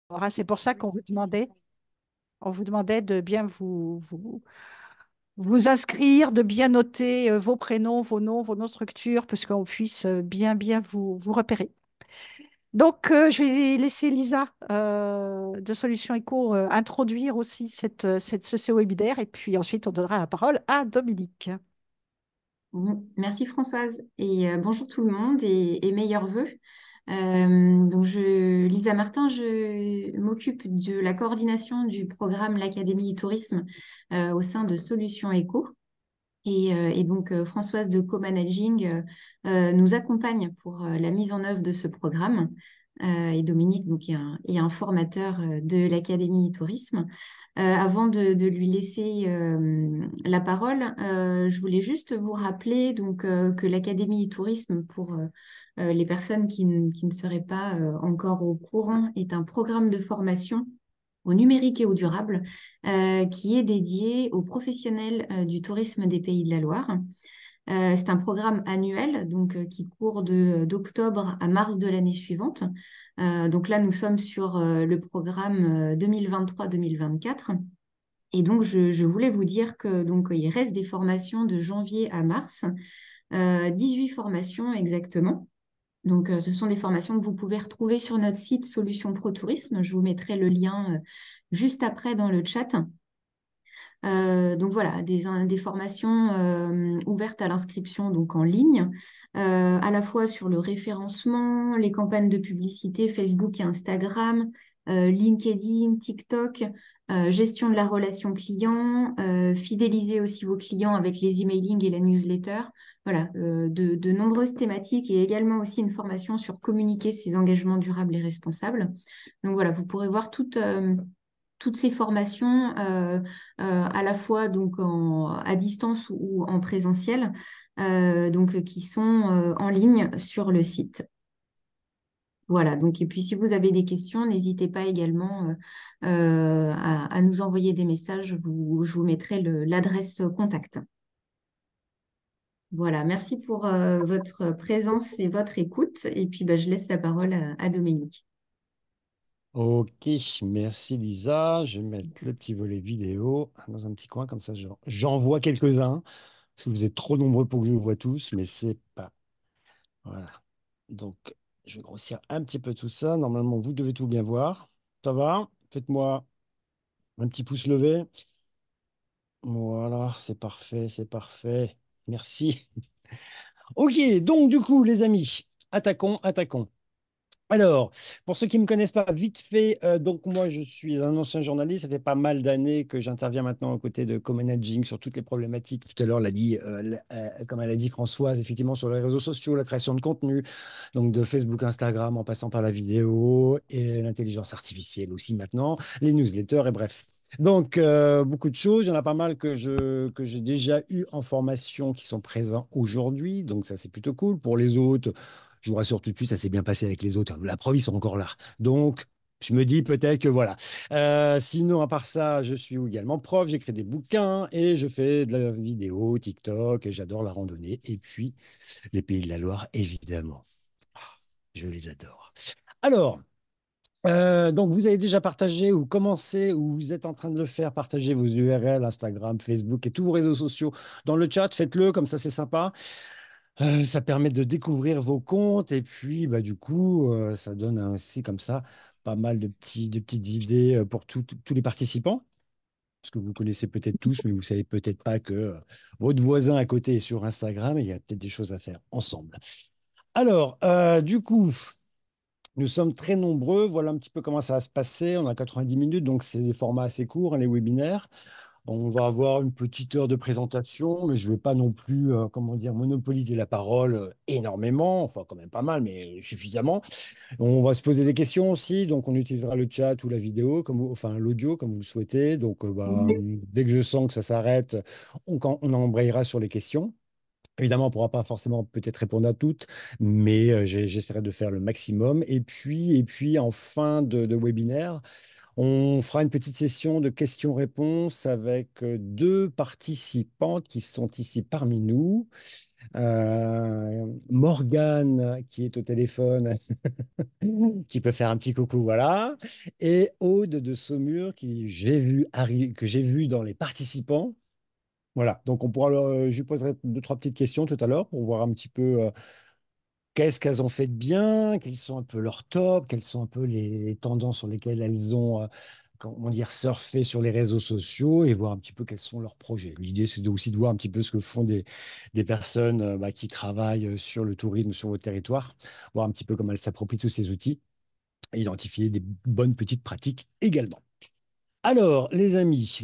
Voilà, c'est pour ça on vous demandait de bien vous inscrire, de bien noter vos prénoms, vos noms structures, parce qu'on puisse bien vous repérer. Donc, je vais laisser Lisa de Solutions Éco introduire aussi ce webinaire et puis ensuite on donnera la parole à Dominique. Merci Françoise et bonjour tout le monde et meilleurs vœux. Lisa Martin, je m'occupe de la coordination du programme l'Académie Tourisme au sein de Solutions Éco. Françoise de Co-Managing nous accompagne pour la mise en œuvre de ce programme. Et Dominique est un formateur de l'Académie Tourisme. Avant de lui laisser la parole, je voulais juste vous rappeler que l'Académie Tourisme, pour les personnes qui ne seraient pas encore au courant, est un programme de formation au numérique et au durable, qui est dédié aux professionnels du tourisme des Pays de la Loire. C'est un programme annuel qui court d'octobre à mars de l'année suivante. Donc là, nous sommes sur le programme 2023-2024. Et donc, je voulais vous dire que il reste des formations de janvier à mars, 18 formations exactement. Ce sont des formations que vous pouvez retrouver sur notre site Solutions Pro Tourisme. Je vous mettrai le lien juste après dans le chat. Voilà, des formations ouvertes à l'inscription donc en ligne, à la fois sur le référencement, les campagnes de publicité Facebook et Instagram, LinkedIn, TikTok, gestion de la relation client, fidéliser aussi vos clients avec les emailing et la newsletter. Voilà, de nombreuses thématiques et également aussi une formation sur communiquer ses engagements durables et responsables. Donc voilà, vous pourrez voir toutes ces formations à la fois à distance ou en présentiel, qui sont en ligne sur le site. Voilà, donc, et puis si vous avez des questions, n'hésitez pas également à nous envoyer des messages, je vous mettrai l'adresse contact. Voilà, merci pour votre présence et votre écoute. Et puis, je laisse la parole à Dominique. Ok, merci Lisa. Je vais mettre le petit volet vidéo dans un petit coin, comme ça j'en vois quelques-uns, parce que vous êtes trop nombreux pour que je vous vois tous, mais c'est pas. Voilà. Donc, je vais grossir un petit peu tout ça. Normalement, vous devez tout bien voir. Ça va? Faites-moi un petit pouce levé. Voilà, c'est parfait, c'est parfait. Merci. Ok, donc du coup, les amis, attaquons. Alors, pour ceux qui ne me connaissent pas, vite fait, donc moi je suis un ancien journaliste, ça fait pas mal d'années que j'interviens maintenant aux côtés de co-managing sur toutes les problématiques. Tout à l'heure, comme elle a dit Françoise, effectivement sur les réseaux sociaux, la création de contenu, donc de Facebook, Instagram, en passant par la vidéo et l'intelligence artificielle aussi maintenant, les newsletters et bref. Donc, beaucoup de choses. Il y en a pas mal que j'ai déjà eu en formation qui sont présents aujourd'hui. Donc, ça, c'est plutôt cool. Pour les autres, je vous rassure tout de suite, ça s'est bien passé avec les autres. La preuve, ils sont encore là. Donc, je me dis peut-être que voilà. Sinon, à part ça, je suis également prof, j'écris des bouquins et je fais de la vidéo, TikTok, et j'adore la randonnée. Et puis, les Pays de la Loire, évidemment. Ah, je les adore. Alors, donc vous avez déjà partagé ou commencé ou vous êtes en train de le faire, partager vos URL, Instagram, Facebook et tous vos réseaux sociaux dans le chat. Faites-le, comme ça c'est sympa. Ça permet de découvrir vos comptes et puis du coup, ça donne aussi comme ça pas mal de petites idées pour tous les participants. Parce que vous connaissez peut-être tous, mais vous savez peut-être pas que votre voisin à côté est sur Instagram et il y a peut-être des choses à faire ensemble. Alors, du coup, nous sommes très nombreux. Voilà un petit peu comment ça va se passer. On a 90 minutes, donc c'est des formats assez courts, hein, les webinaires. On va avoir une petite heure de présentation, mais je ne vais pas non plus, comment dire, monopoliser la parole énormément, enfin quand même pas mal, mais suffisamment. On va se poser des questions aussi, donc on utilisera le chat ou la vidéo, enfin l'audio comme vous le souhaitez. Donc dès que je sens que ça s'arrête, on embrayera sur les questions. Évidemment, on ne pourra pas forcément peut-être répondre à toutes, mais j'essaierai de faire le maximum. Et puis en fin de webinaire, on fera une petite session de questions-réponses avec deux participantes qui sont ici parmi nous. Morgane, qui est au téléphone, qui peut faire un petit coucou, voilà. Et Aude de Saumur, que j'ai vu dans les participants. Voilà, donc je lui poserai deux, trois petites questions tout à l'heure pour voir un petit peu qu'est-ce qu'elles ont fait de bien, quels sont un peu leurs tops, quelles sont un peu les tendances sur lesquelles elles ont, comment dire, surfé sur les réseaux sociaux et voir un petit peu quels sont leurs projets. L'idée, c'est aussi de voir un petit peu ce que font des personnes bah, qui travaillent sur le tourisme sur votre territoire, voir un petit peu comment elles s'approprient tous ces outils et identifier des bonnes petites pratiques également. Alors, les amis.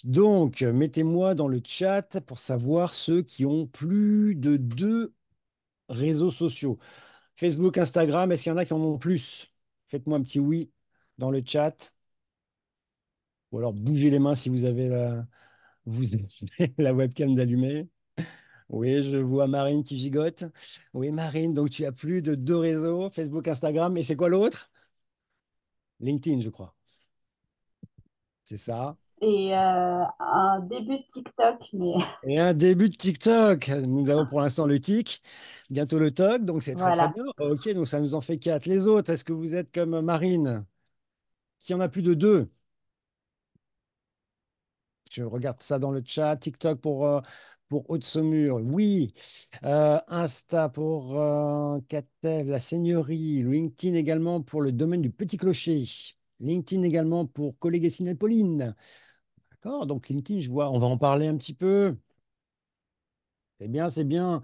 Donc, mettez-moi dans le chat pour savoir ceux qui ont plus de deux réseaux sociaux. Facebook, Instagram, est-ce qu'il y en a qui en ont plus? Faites-moi un petit oui dans le chat. Ou alors bougez les mains si vous avez la webcam d'allumée. Oui, je vois Marine qui gigote. Oui, Marine, donc tu as plus de deux réseaux, Facebook, Instagram. Et c'est quoi l'autre? LinkedIn, je crois. C'est ça. Et un début de TikTok, mais Et un début de TikTok. Nous avons pour l'instant le Tik, bientôt le Tok, donc c'est très très voilà. bien. Ok, donc ça nous en fait quatre. Les autres, est-ce que vous êtes comme Marine, qui en a plus de deux? Je regarde ça dans le chat. TikTok pour Haute-Saumur, oui. Insta pour Catel, la Seigneurie. LinkedIn également pour le domaine du Petit Clocher. LinkedIn également pour collègue et Pauline. D'accord, donc LinkedIn, je vois, on va en parler un petit peu. C'est bien, c'est bien.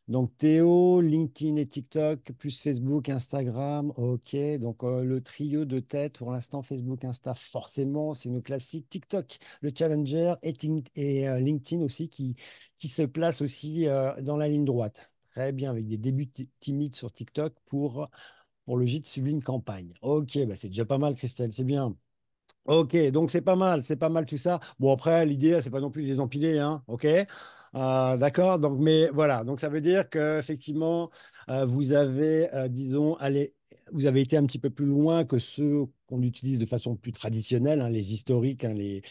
Donc Théo, LinkedIn et TikTok, plus Facebook, Instagram. Ok, donc le trio de tête pour l'instant, Facebook, Insta, forcément, c'est nos classiques. TikTok, le Challenger et LinkedIn aussi qui se place aussi dans la ligne droite. Très bien, avec des débuts timides sur TikTok pour le gîte Sublime Campagne. Ok, bah c'est déjà pas mal, Christelle, c'est bien. Ok, donc c'est pas mal tout ça. Bon, après, l'idée, c'est pas non plus de les empiler, hein, ok? D'accord, donc, mais voilà, donc ça veut dire qu'effectivement, vous avez, disons, vous avez été un petit peu plus loin que ceux qu'on utilise de façon plus traditionnelle, hein, les historiques, hein, les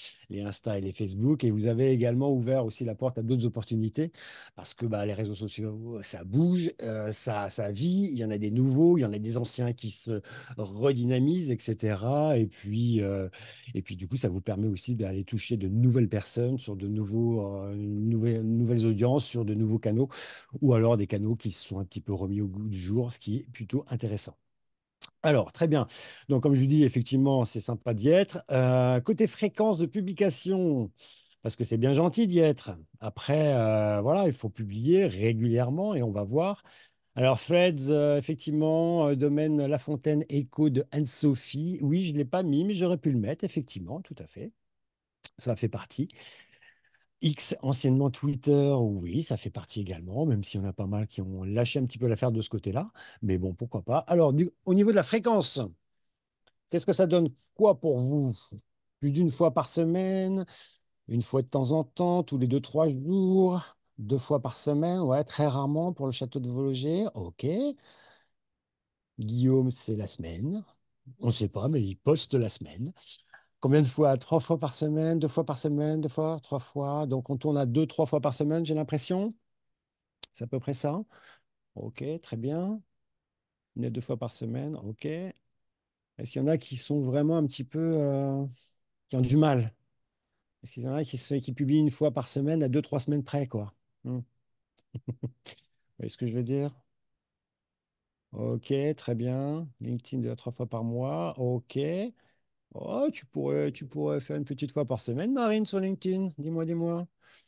Insta et les Facebook, et vous avez également ouvert aussi la porte à d'autres opportunités, parce que bah, les réseaux sociaux, ça bouge, ça vit, il y en a des nouveaux, il y en a des anciens qui se redynamisent, etc. Et puis, du coup, ça vous permet aussi d'aller toucher de nouvelles personnes sur de nouvelles audiences, sur de nouveaux canaux, ou alors des canaux qui se sont un petit peu remis au goût du jour, ce qui est plutôt intéressant. Alors, très bien. Donc, comme je vous dis, effectivement, c'est sympa d'y être. Côté fréquence de publication, parce que c'est bien gentil d'y être. Après, voilà, il faut publier régulièrement et on va voir. Alors, Threads, effectivement, domaine La Fontaine Echo de Anne-Sophie. Oui, je ne l'ai pas mis, mais j'aurais pu le mettre, effectivement, tout à fait. Ça fait partie. X, anciennement Twitter, oui, ça fait partie également, même s'il y en a pas mal qui ont lâché un petit peu l'affaire de ce côté-là. Mais bon, pourquoi pas. Alors, au niveau de la fréquence, qu'est-ce que ça donne quoi pour vous? Plus d'une fois par semaine, une fois de temps en temps, tous les deux, trois jours, deux fois par semaine, ouais, très rarement pour le château de Vologé. Ok. Guillaume, c'est la semaine. On ne sait pas, mais il poste la semaine. Combien de fois? Trois fois par semaine, deux fois par semaine, deux fois, trois fois. Donc on tourne à deux, trois fois par semaine, j'ai l'impression. C'est à peu près ça. Ok, très bien. Une à deux fois par semaine, ok. Est-ce qu'il y en a qui sont vraiment un petit peu, qui ont du mal? Est-ce qu'il y en a qui publient une fois par semaine à deux, trois semaines près, quoi? Vous voyez ce que je veux dire? Ok, très bien. LinkedIn deux à trois fois par mois. Ok. Oh, tu pourrais faire une petite fois par semaine, Marine, sur LinkedIn. Dis-moi.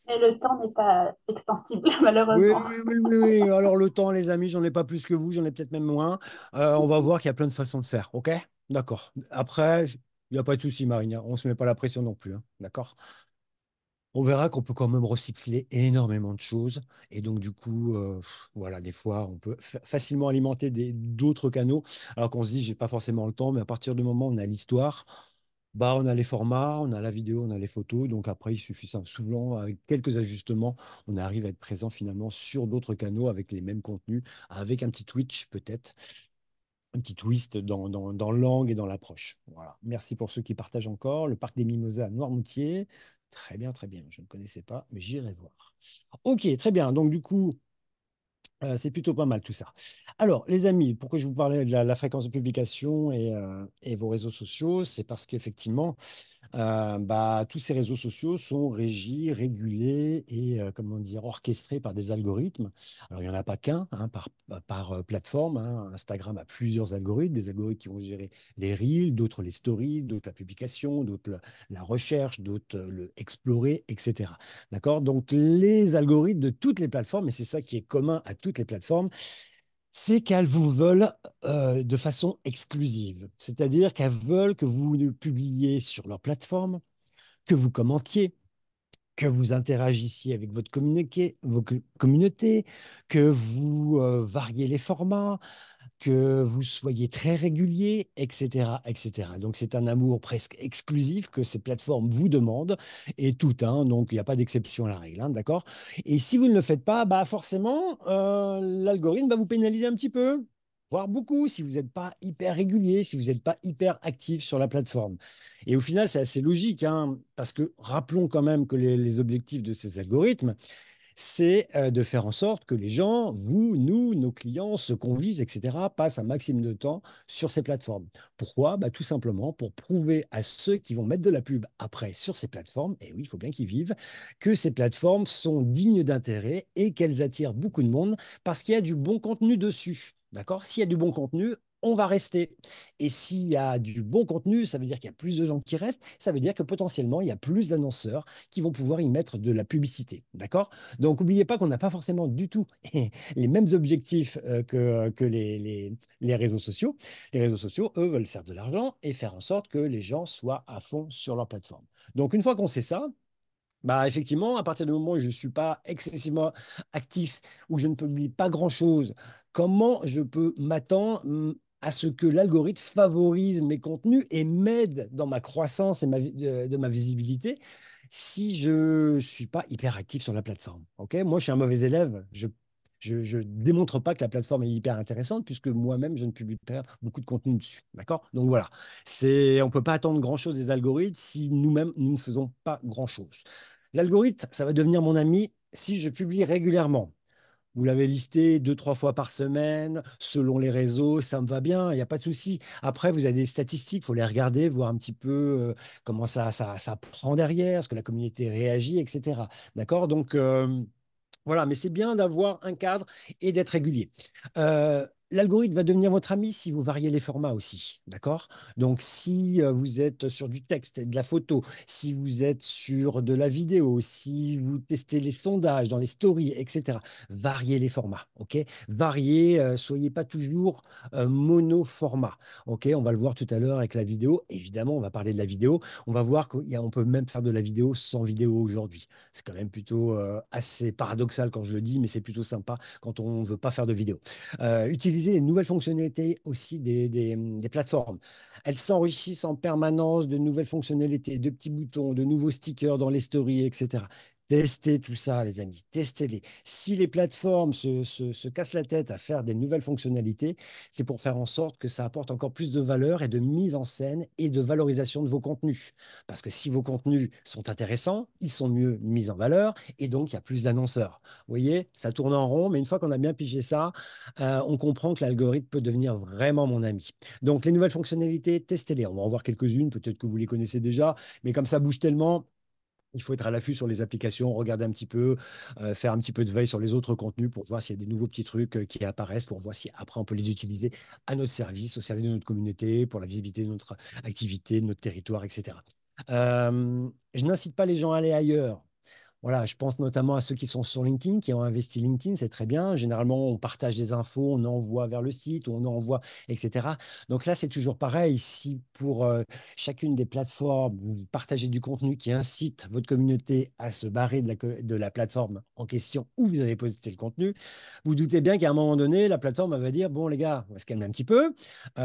Et le temps n'est pas extensible, Oui, malheureusement. oui, oui, oui, oui. Alors, le temps, les amis, j'en ai pas plus que vous, j'en ai peut-être même moins. On va voir qu'il y a plein de façons de faire, ok? D'accord. Après, il n'y a pas de souci, Marine, hein. On ne se met pas la pression non plus, hein. D'accord? On verra qu'on peut quand même recycler énormément de choses. Et donc, du coup, voilà, des fois, on peut facilement alimenter d'autres canaux. Alors qu'on se dit, j'ai pas forcément le temps, mais à partir du moment où on a l'histoire, Bah, on a les formats, on a la vidéo, on a les photos. Donc après, il suffit souvent, avec quelques ajustements, on arrive à être présent finalement sur d'autres canaux avec les mêmes contenus, avec un petit Twitch peut-être, un petit twist dans l'angle et dans l'approche. Voilà. Merci pour ceux qui partagent encore. Le parc des Mimosas à Noirmoutier. Très bien, très bien. Je ne connaissais pas, mais j'irai voir. Ok, très bien. Donc du coup, c'est plutôt pas mal tout ça. Alors, les amis, pourquoi je vous parlais de la fréquence de publication et vos réseaux sociaux, c'est parce qu'effectivement, tous ces réseaux sociaux sont régis, régulés et comment dire, orchestrés par des algorithmes. Alors, il n'y en a pas qu'un hein, par plateforme, hein. Instagram a plusieurs algorithmes, des algorithmes qui vont gérer les reels, d'autres les stories, d'autres la publication, d'autres la recherche, d'autres le explorer, etc. D'accord? Donc, les algorithmes de toutes les plateformes, et c'est ça qui est commun à toutes les plateformes, c'est qu'elles vous veulent de façon exclusive. C'est-à-dire qu'elles veulent que vous ne publiez sur leur plateforme, que vous commentiez, que vous interagissiez avec votre communauté, que vous variez les formats, que vous soyez très régulier, etc., etc. Donc, c'est un amour presque exclusif que ces plateformes vous demandent, et tout, hein, donc il n'y a pas d'exception à la règle, hein, d'accord? Et si vous ne le faites pas, bah forcément, l'algorithme va vous pénaliser un petit peu, voire beaucoup, si vous n'êtes pas hyper régulier, si vous n'êtes pas hyper actif sur la plateforme. Et au final, c'est assez logique, hein, parce que rappelons quand même que les objectifs de ces algorithmes, c'est de faire en sorte que les gens, vous, nous, nos clients, ceux qu'on vise, etc., passent un maximum de temps sur ces plateformes. Pourquoi? Bah, tout simplement pour prouver à ceux qui vont mettre de la pub après sur ces plateformes, et oui, il faut bien qu'ils vivent, que ces plateformes sont dignes d'intérêt et qu'elles attirent beaucoup de monde parce qu'il y a du bon contenu dessus. D'accord? S'il y a du bon contenu, on va rester. Et s'il y a du bon contenu, ça veut dire qu'il y a plus de gens qui restent, ça veut dire que potentiellement, il y a plus d'annonceurs qui vont pouvoir y mettre de la publicité. D'accord? Donc, n'oubliez pas qu'on n'a pas forcément du tout les mêmes objectifs que les réseaux sociaux. Les réseaux sociaux, eux, veulent faire de l'argent et faire en sorte que les gens soient à fond sur leur plateforme. Donc, une fois qu'on sait ça, bah, effectivement, à partir du moment où je ne suis pas excessivement actif, où je ne publie pas grand-chose, comment je peux m'attendre à ce que l'algorithme favorise mes contenus et m'aide dans ma croissance et de ma visibilité si je ne suis pas hyper actif sur la plateforme. Ok? Moi, je suis un mauvais élève. Je démontre pas que la plateforme est hyper intéressante puisque moi-même, je ne publie pas beaucoup de contenu dessus. D'accord? Donc voilà, on ne peut pas attendre grand-chose des algorithmes si nous-mêmes, nous ne faisons pas grand-chose. L'algorithme, ça va devenir mon ami si je publie régulièrement. Vous l'avez listé deux, trois fois par semaine, selon les réseaux, ça me va bien, il n'y a pas de souci. Après, vous avez des statistiques, il faut les regarder, voir un petit peu comment ça prend derrière, ce que la communauté réagit, etc. D'accord? Donc, voilà, mais c'est bien d'avoir un cadre et d'être régulier. L'algorithme va devenir votre ami si vous variez les formats aussi, d'accord? Donc, si vous êtes sur du texte et de la photo, si vous êtes sur de la vidéo, si vous testez les sondages dans les stories, etc., variez les formats, ok? Variez, soyez pas toujours mono-format, ok? On va le voir tout à l'heure avec la vidéo. Évidemment, on va parler de la vidéo. On va voir qu'on peut même faire de la vidéo sans vidéo aujourd'hui. C'est quand même plutôt assez paradoxal quand je le dis, mais c'est plutôt sympa quand on ne veut pas faire de vidéo. Utiliser les nouvelles fonctionnalités aussi des plateformes. Elles s'enrichissent en permanence de nouvelles fonctionnalités, de petits boutons, de nouveaux stickers dans les stories, etc. Testez tout ça, les amis, testez-les. Si les plateformes se cassent la tête à faire des nouvelles fonctionnalités, c'est pour faire en sorte que ça apporte encore plus de valeur et de mise en scène et de valorisation de vos contenus. Parce que si vos contenus sont intéressants, ils sont mieux mis en valeur et donc il y a plus d'annonceurs. Vous voyez, ça tourne en rond, mais une fois qu'on a bien pigé ça, on comprend que l'algorithme peut devenir vraiment mon ami. Donc les nouvelles fonctionnalités, testez-les. On va en voir quelques-unes, peut-être que vous les connaissez déjà, mais comme ça bouge tellement. Il faut être à l'affût sur les applications, regarder un petit peu, faire un petit peu de veille sur les autres contenus pour voir s'il y a des nouveaux petits trucs qui apparaissent, pour voir si après on peut les utiliser à notre service, au service de notre communauté, pour la visibilité de notre activité, de notre territoire, etc. Je n'incite pas les gens à aller ailleurs. Voilà, je pense notamment à ceux qui sont sur LinkedIn, qui ont investi LinkedIn, c'est très bien. Généralement, on partage des infos, on envoie vers le site, on envoie, etc. Donc là, c'est toujours pareil. Si pour chacune des plateformes, vous partagez du contenu qui incite votre communauté à se barrer de la plateforme en question où vous avez posté le contenu, vous doutez bien qu'à un moment donné, la plateforme elle va dire, bon les gars, on va se calmer un petit peu.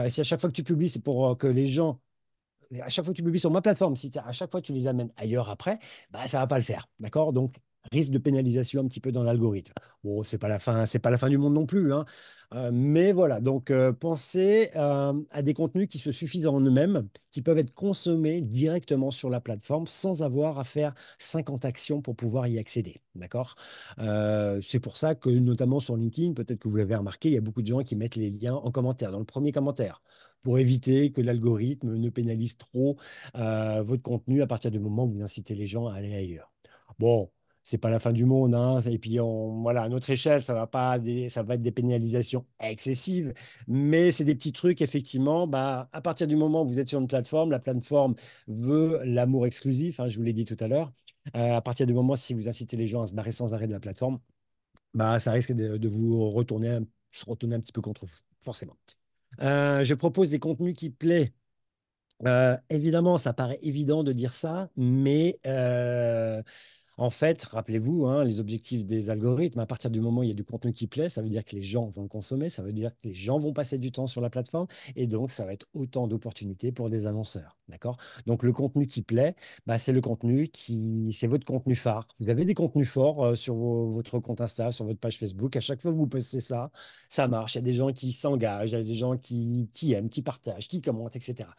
Si à chaque fois que tu publies, c'est pour que les gens à chaque fois que tu publies sur ma plateforme, si à chaque fois tu les amènes ailleurs après, bah, ça va pas le faire. D'accord? Donc, risque de pénalisation un petit peu dans l'algorithme. Bon, c'est pas la fin du monde non plus, hein. Mais voilà, donc pensez à des contenus qui se suffisent en eux-mêmes, qui peuvent être consommés directement sur la plateforme sans avoir à faire 50 actions pour pouvoir y accéder. D'accord? C'est pour ça que, notamment sur LinkedIn, peut-être que vous l'avez remarqué, il y a beaucoup de gens qui mettent les liens en commentaire, dans le premier commentaire, pour éviter que l'algorithme ne pénalise trop votre contenu à partir du moment où vous incitez les gens à aller ailleurs. Bon, c'est pas la fin du monde, hein. Et puis, voilà, à notre échelle, ça va être des pénalisations excessives, mais c'est des petits trucs, effectivement. Bah, à partir du moment où vous êtes sur une plateforme, la plateforme veut l'amour exclusif, hein, je vous l'ai dit tout à l'heure. À partir du moment, si vous incitez les gens à se barrer sans arrêt de la plateforme, bah, ça risque de vous se retourner un petit peu contre vous, forcément. Je propose des contenus qui plaisent. Évidemment, ça paraît évident de dire ça, mais en fait, rappelez-vous, hein, les objectifs des algorithmes, à partir du moment où il y a du contenu qui plaît, ça veut dire que les gens vont le consommer, ça veut dire que les gens vont passer du temps sur la plateforme, et donc ça va être autant d'opportunités pour des annonceurs. D'accord? Donc le contenu qui plaît, bah, c'est votre contenu phare. Vous avez des contenus forts sur votre compte Insta, sur votre page Facebook. À chaque fois que vous postez ça, ça marche. Il y a des gens qui s'engagent, il y a des gens qui aiment, qui partagent, qui commentent, etc.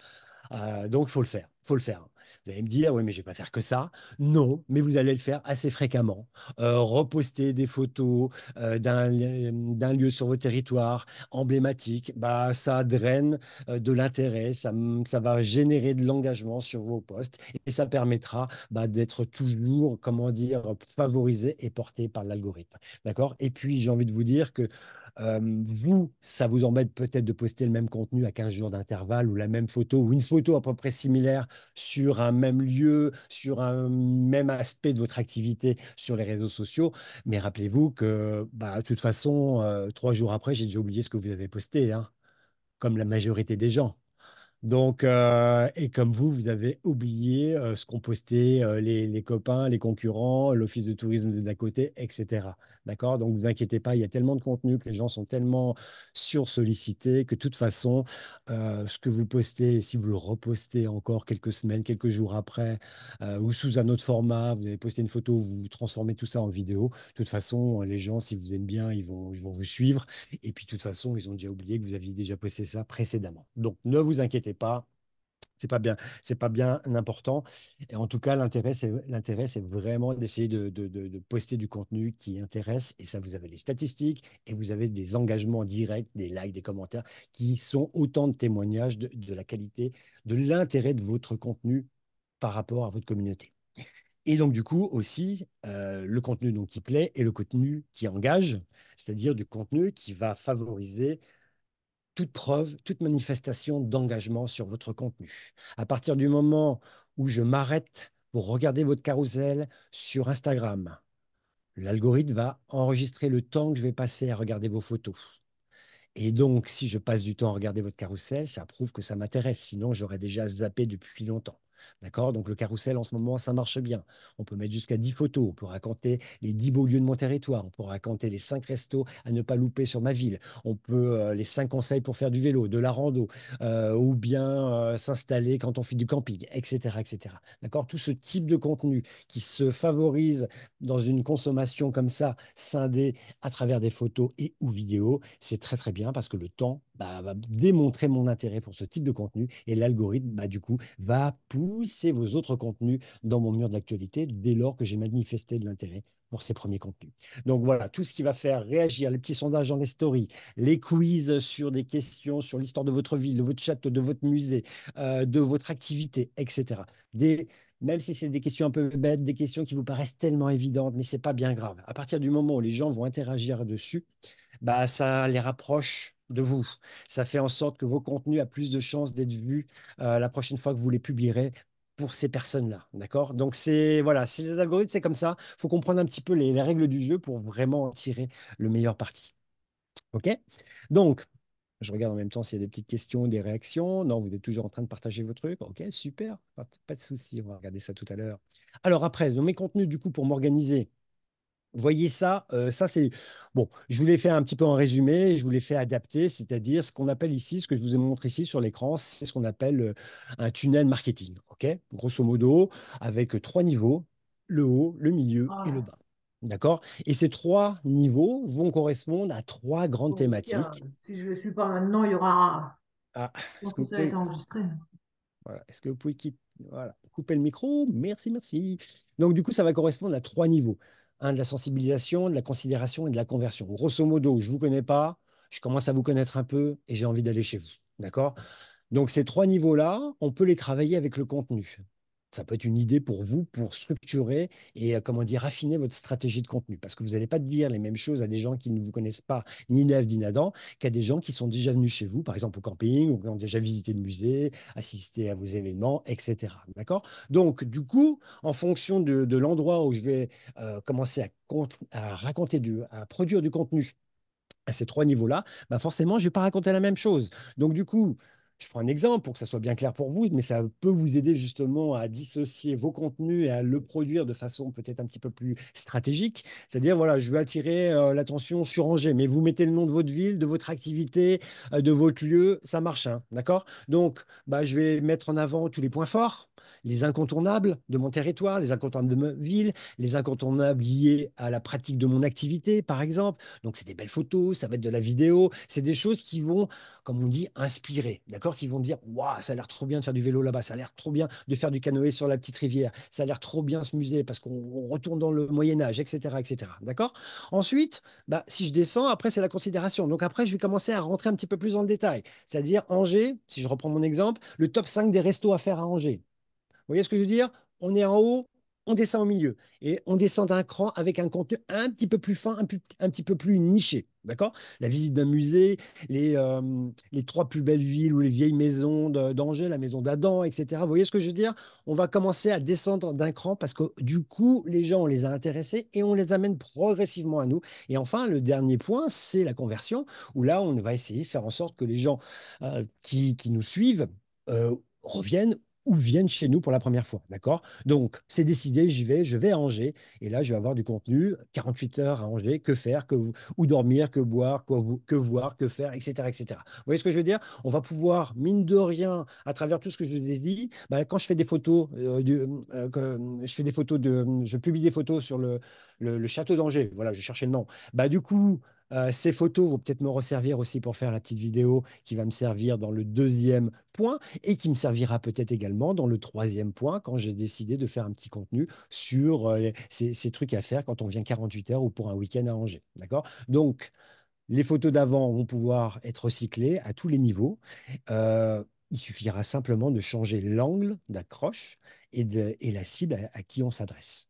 Donc, il faut le faire. Faut le faire. Vous allez me dire, oui, mais je ne vais pas faire que ça. Non, mais vous allez le faire assez fréquemment. Reposter des photos d'un lieu sur votre territoire emblématique, bah, ça draine de l'intérêt, ça va générer de l'engagement sur vos posts et ça permettra bah, d'être toujours, comment dire, favorisé et porté par l'algorithme. D'accord? Et puis, j'ai envie de vous dire que vous, ça vous embête peut-être de poster le même contenu à 15 jours d'intervalle ou la même photo ou une photo à peu près similaire sur un même lieu, sur un même aspect de votre activité sur les réseaux sociaux. Mais rappelez-vous que, bah, de toute façon, 3 jours après, j'ai déjà oublié ce que vous avez posté, hein, comme la majorité des gens. Donc, et comme vous avez oublié ce qu'ont posté les copains, les concurrents, l'office de tourisme d'à côté, etc. D'accord? Donc, vous inquiétez pas, il y a tellement de contenu que les gens sont tellement sursollicités que de toute façon, ce que vous postez, si vous le repostez encore quelques semaines, quelques jours après, ou sous un autre format, vous avez posté une photo, vous transformez tout ça en vidéo. De toute façon, les gens, si vous aiment bien, ils vont vous suivre. Et puis, de toute façon, ils ont déjà oublié que vous aviez déjà posté ça précédemment. Donc, ne vous inquiétez pas. C'est pas bien important. Et en tout cas, l'intérêt, c'est vraiment d'essayer de poster du contenu qui intéresse. Et ça, vous avez les statistiques et vous avez des engagements directs, des likes, des commentaires qui sont autant de témoignages de la qualité, de l'intérêt de votre contenu par rapport à votre communauté. Et donc, du coup, aussi, le contenu donc, qui plaît et le contenu qui engage, c'est-à-dire du contenu qui va favoriser toute preuve, toute manifestation d'engagement sur votre contenu. À partir du moment où je m'arrête pour regarder votre carrousel sur Instagram, l'algorithme va enregistrer le temps que je vais passer à regarder vos photos. Et donc, si je passe du temps à regarder votre carrousel, ça prouve que ça m'intéresse. Sinon, j'aurais déjà zappé depuis longtemps. D'accord? Donc, le carrousel, en ce moment, ça marche bien. On peut mettre jusqu'à 10 photos. On peut raconter les 10 beaux lieux de mon territoire. On peut raconter les 5 restos à ne pas louper sur ma ville. On peut les 5 conseils pour faire du vélo, de la rando, ou bien s'installer quand on fait du camping, etc., etc. D'accord? Tout ce type de contenu qui se favorise dans une consommation comme ça, scindée à travers des photos et ou vidéos, c'est très très bien parce que le temps bah, va démontrer mon intérêt pour ce type de contenu et l'algorithme, bah, du coup, va pousser vos autres contenus dans mon mur d'actualité dès lors que j'ai manifesté de l'intérêt pour ces premiers contenus. Donc voilà, tout ce qui va faire réagir, les petits sondages dans les stories, les quiz sur des questions sur l'histoire de votre ville, de votre château, de votre musée, de votre activité, etc. Même si c'est des questions un peu bêtes, des questions qui vous paraissent tellement évidentes, mais c'est pas bien grave. À partir du moment où les gens vont interagir dessus, bah, ça les rapproche de vous. Ça fait en sorte que vos contenus ont plus de chances d'être vus la prochaine fois que vous les publierez pour ces personnes-là. D'accord? Donc, voilà, c'est les algorithmes, c'est comme ça. Il faut comprendre un petit peu les règles du jeu pour vraiment en tirer le meilleur parti. OK? Donc, je regarde en même temps s'il y a des petites questions, des réactions. Non, vous êtes toujours en train de partager vos trucs. OK, super. Pas de souci. On va regarder ça tout à l'heure. Alors, après, dans mes contenus, du coup, pour m'organiser, Voyez ça, ça c'est bon. Je vous l'ai fait un petit peu en résumé, je vous l'ai fait adapter, c'est-à-dire ce qu'on appelle ici, ce que je vous ai montré ici sur l'écran, c'est ce qu'on appelle un tunnel marketing. Ok? Grosso modo, avec trois niveaux, le haut, le milieu et le Ah, bas. D'accord? Et ces trois niveaux vont correspondre à trois grandes au pire, thématiques. si je ne le suis pas maintenant, il y aura. Ah, est-ce Donc, que tout vous ça a été pouvez enregistré. voilà. Est-ce que vous pouvez voilà, couper le micro? Merci, merci. Donc, du coup, ça va correspondre à trois niveaux. Un, de la sensibilisation, de la considération et de la conversion. Grosso modo, je ne vous connais pas, je commence à vous connaître un peu et j'ai envie d'aller chez vous. D'accord? Donc, ces trois niveaux-là, on peut les travailler avec le contenu. Ça peut être une idée pour vous pour structurer et, comment dire, affiner votre stratégie de contenu. Parce que vous n'allez pas dire les mêmes choses à des gens qui ne vous connaissent pas, ni Nève, ni Nadan, qu'à des gens qui sont déjà venus chez vous, par exemple au camping, ou qui ont déjà visité le musée, assisté à vos événements, etc. D'accord? Donc, du coup, en fonction de l'endroit où je vais commencer à raconter, à produire du contenu à ces trois niveaux-là, bah forcément, je ne vais pas raconter la même chose. Donc, du coup, je prends un exemple pour que ça soit bien clair pour vous, mais ça peut vous aider justement à dissocier vos contenus et à le produire de façon peut-être un petit peu plus stratégique. C'est-à-dire, voilà, je veux attirer l'attention sur Angers, mais vous mettez le nom de votre ville, de votre activité, de votre lieu, ça marche, hein, d'accord? Donc, bah, je vais mettre en avant tous les points forts, les incontournables de mon territoire, les incontournables de ma ville, les incontournables liés à la pratique de mon activité, par exemple. Donc, c'est des belles photos, ça va être de la vidéo, c'est des choses qui vont, comme on dit, inspirer, d'accord? Qui vont dire, waouh, ça a l'air trop bien de faire du vélo là-bas, ça a l'air trop bien de faire du canoë sur la petite rivière, ça a l'air trop bien ce musée parce qu'on retourne dans le Moyen Âge, etc., etc. D'accord? Ensuite, bah, si je descends, après, c'est la considération. Donc après, je vais commencer à rentrer un petit peu plus dans le détail. C'est-à-dire, Angers, si je reprends mon exemple, le top 5 des restos à faire à Angers. Vous voyez ce que je veux dire? On est en haut, on descend au milieu. Et on descend d'un cran avec un contenu un petit peu plus fin, un petit peu plus niché. D'accord? La visite d'un musée, les trois plus belles villes ou les vieilles maisons d'Angers, la maison d'Adam, etc. Vous voyez ce que je veux dire? On va commencer à descendre d'un cran parce que du coup, les gens, on les a intéressés et on les amène progressivement à nous. Et enfin, le dernier point, c'est la conversion, où là, on va essayer de faire en sorte que les gens qui nous suivent reviennent ou viennent chez nous pour la première fois. D'accord? Donc, c'est décidé, j'y vais, je vais à Angers. Et là, je vais avoir du contenu, 48 heures à Angers, que faire, où dormir, que boire, que voir, que faire, etc., etc. Vous voyez ce que je veux dire? On va pouvoir, mine de rien, à travers tout ce que je vous ai dit, bah, quand je fais des photos, je fais des photos je publie des photos sur le château d'Angers, voilà, je cherchais le nom. Bah, du coup, ces photos vont peut-être me resservir aussi pour faire la petite vidéo qui va me servir dans le deuxième point et qui me servira peut-être également dans le troisième point quand j'ai décidé de faire un petit contenu sur ces trucs à faire quand on vient 48 heures ou pour un week-end à Angers. D'accord? Donc, les photos d'avant vont pouvoir être recyclées à tous les niveaux. Il suffira simplement de changer l'angle d'accroche et la cible à qui on s'adresse.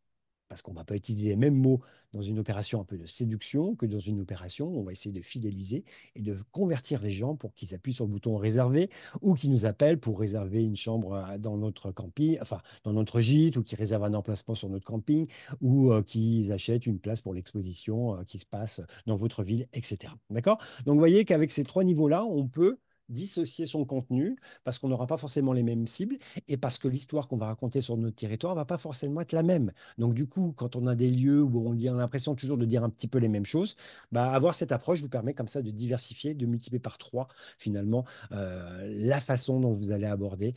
Parce qu'on ne va pas utiliser les mêmes mots dans une opération un peu de séduction que dans une opération où on va essayer de fidéliser et de convertir les gens pour qu'ils appuient sur le bouton réserver ou qu'ils nous appellent pour réserver une chambre dans notre camping, enfin dans notre gîte, ou qu'ils réservent un emplacement sur notre camping, ou qu'ils achètent une place pour l'exposition qui se passe dans votre ville, etc. D'accord? Donc, vous voyez qu'avec ces trois niveaux-là, on peut dissocier son contenu parce qu'on n'aura pas forcément les mêmes cibles et parce que l'histoire qu'on va raconter sur notre territoire va pas forcément être la même. Donc, du coup, quand on a des lieux où on a l'impression toujours de dire un petit peu les mêmes choses, bah, avoir cette approche vous permet comme ça de diversifier, de multiplier par trois finalement la façon dont vous allez aborder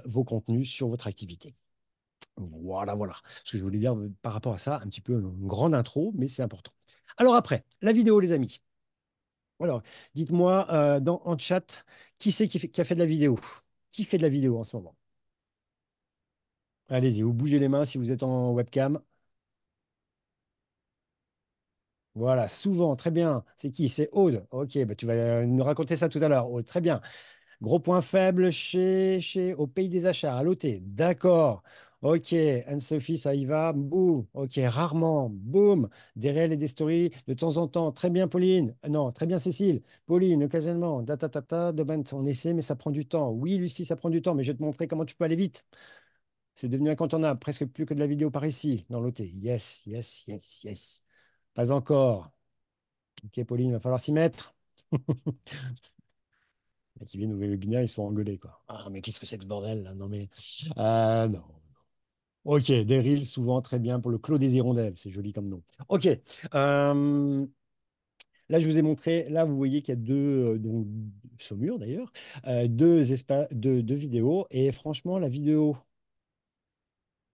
vos contenus sur votre activité. Voilà, voilà ce que je voulais dire par rapport à ça, un petit peu une grande intro, mais c'est important. Alors après, la vidéo, les amis. Alors, dites-moi en chat, qui c'est qui a fait de la vidéo? Qui fait de la vidéo en ce moment? Allez-y, vous bougez les mains si vous êtes en webcam. Voilà, souvent, très bien. C'est qui? C'est Aude. Ok, bah tu vas nous raconter ça tout à l'heure. Aude, très bien. Gros point faible au pays des achats, à l'OT. D'accord. Ok, Anne-Sophie, ça y va. Boum. Ok, rarement. Boum. Des réels et des stories de temps en temps. Très bien, Pauline. Non, très bien, Cécile. Pauline, occasionnellement. Ta, ta, ta, ta, domaine, on essaie, mais ça prend du temps. Oui, Lucie, ça prend du temps, mais je vais te montrer comment tu peux aller vite. C'est devenu incontournable. Presque plus que de la vidéo par ici, dans l'OT. Yes, yes, yes, yes. Pas encore. Ok, Pauline, il va falloir s'y mettre. Et qui viennent au Guinée, ils sont engueulés, quoi. Ah, mais qu'est-ce que c'est que ce bordel, là? Non, mais. Non. Ok, des reels souvent très bien pour le Clos des Hirondelles, c'est joli comme nom. Ok, euh, là je vous ai montré, là vous voyez qu'il y a deux, donc Saumur d'ailleurs, deux vidéos et franchement la vidéo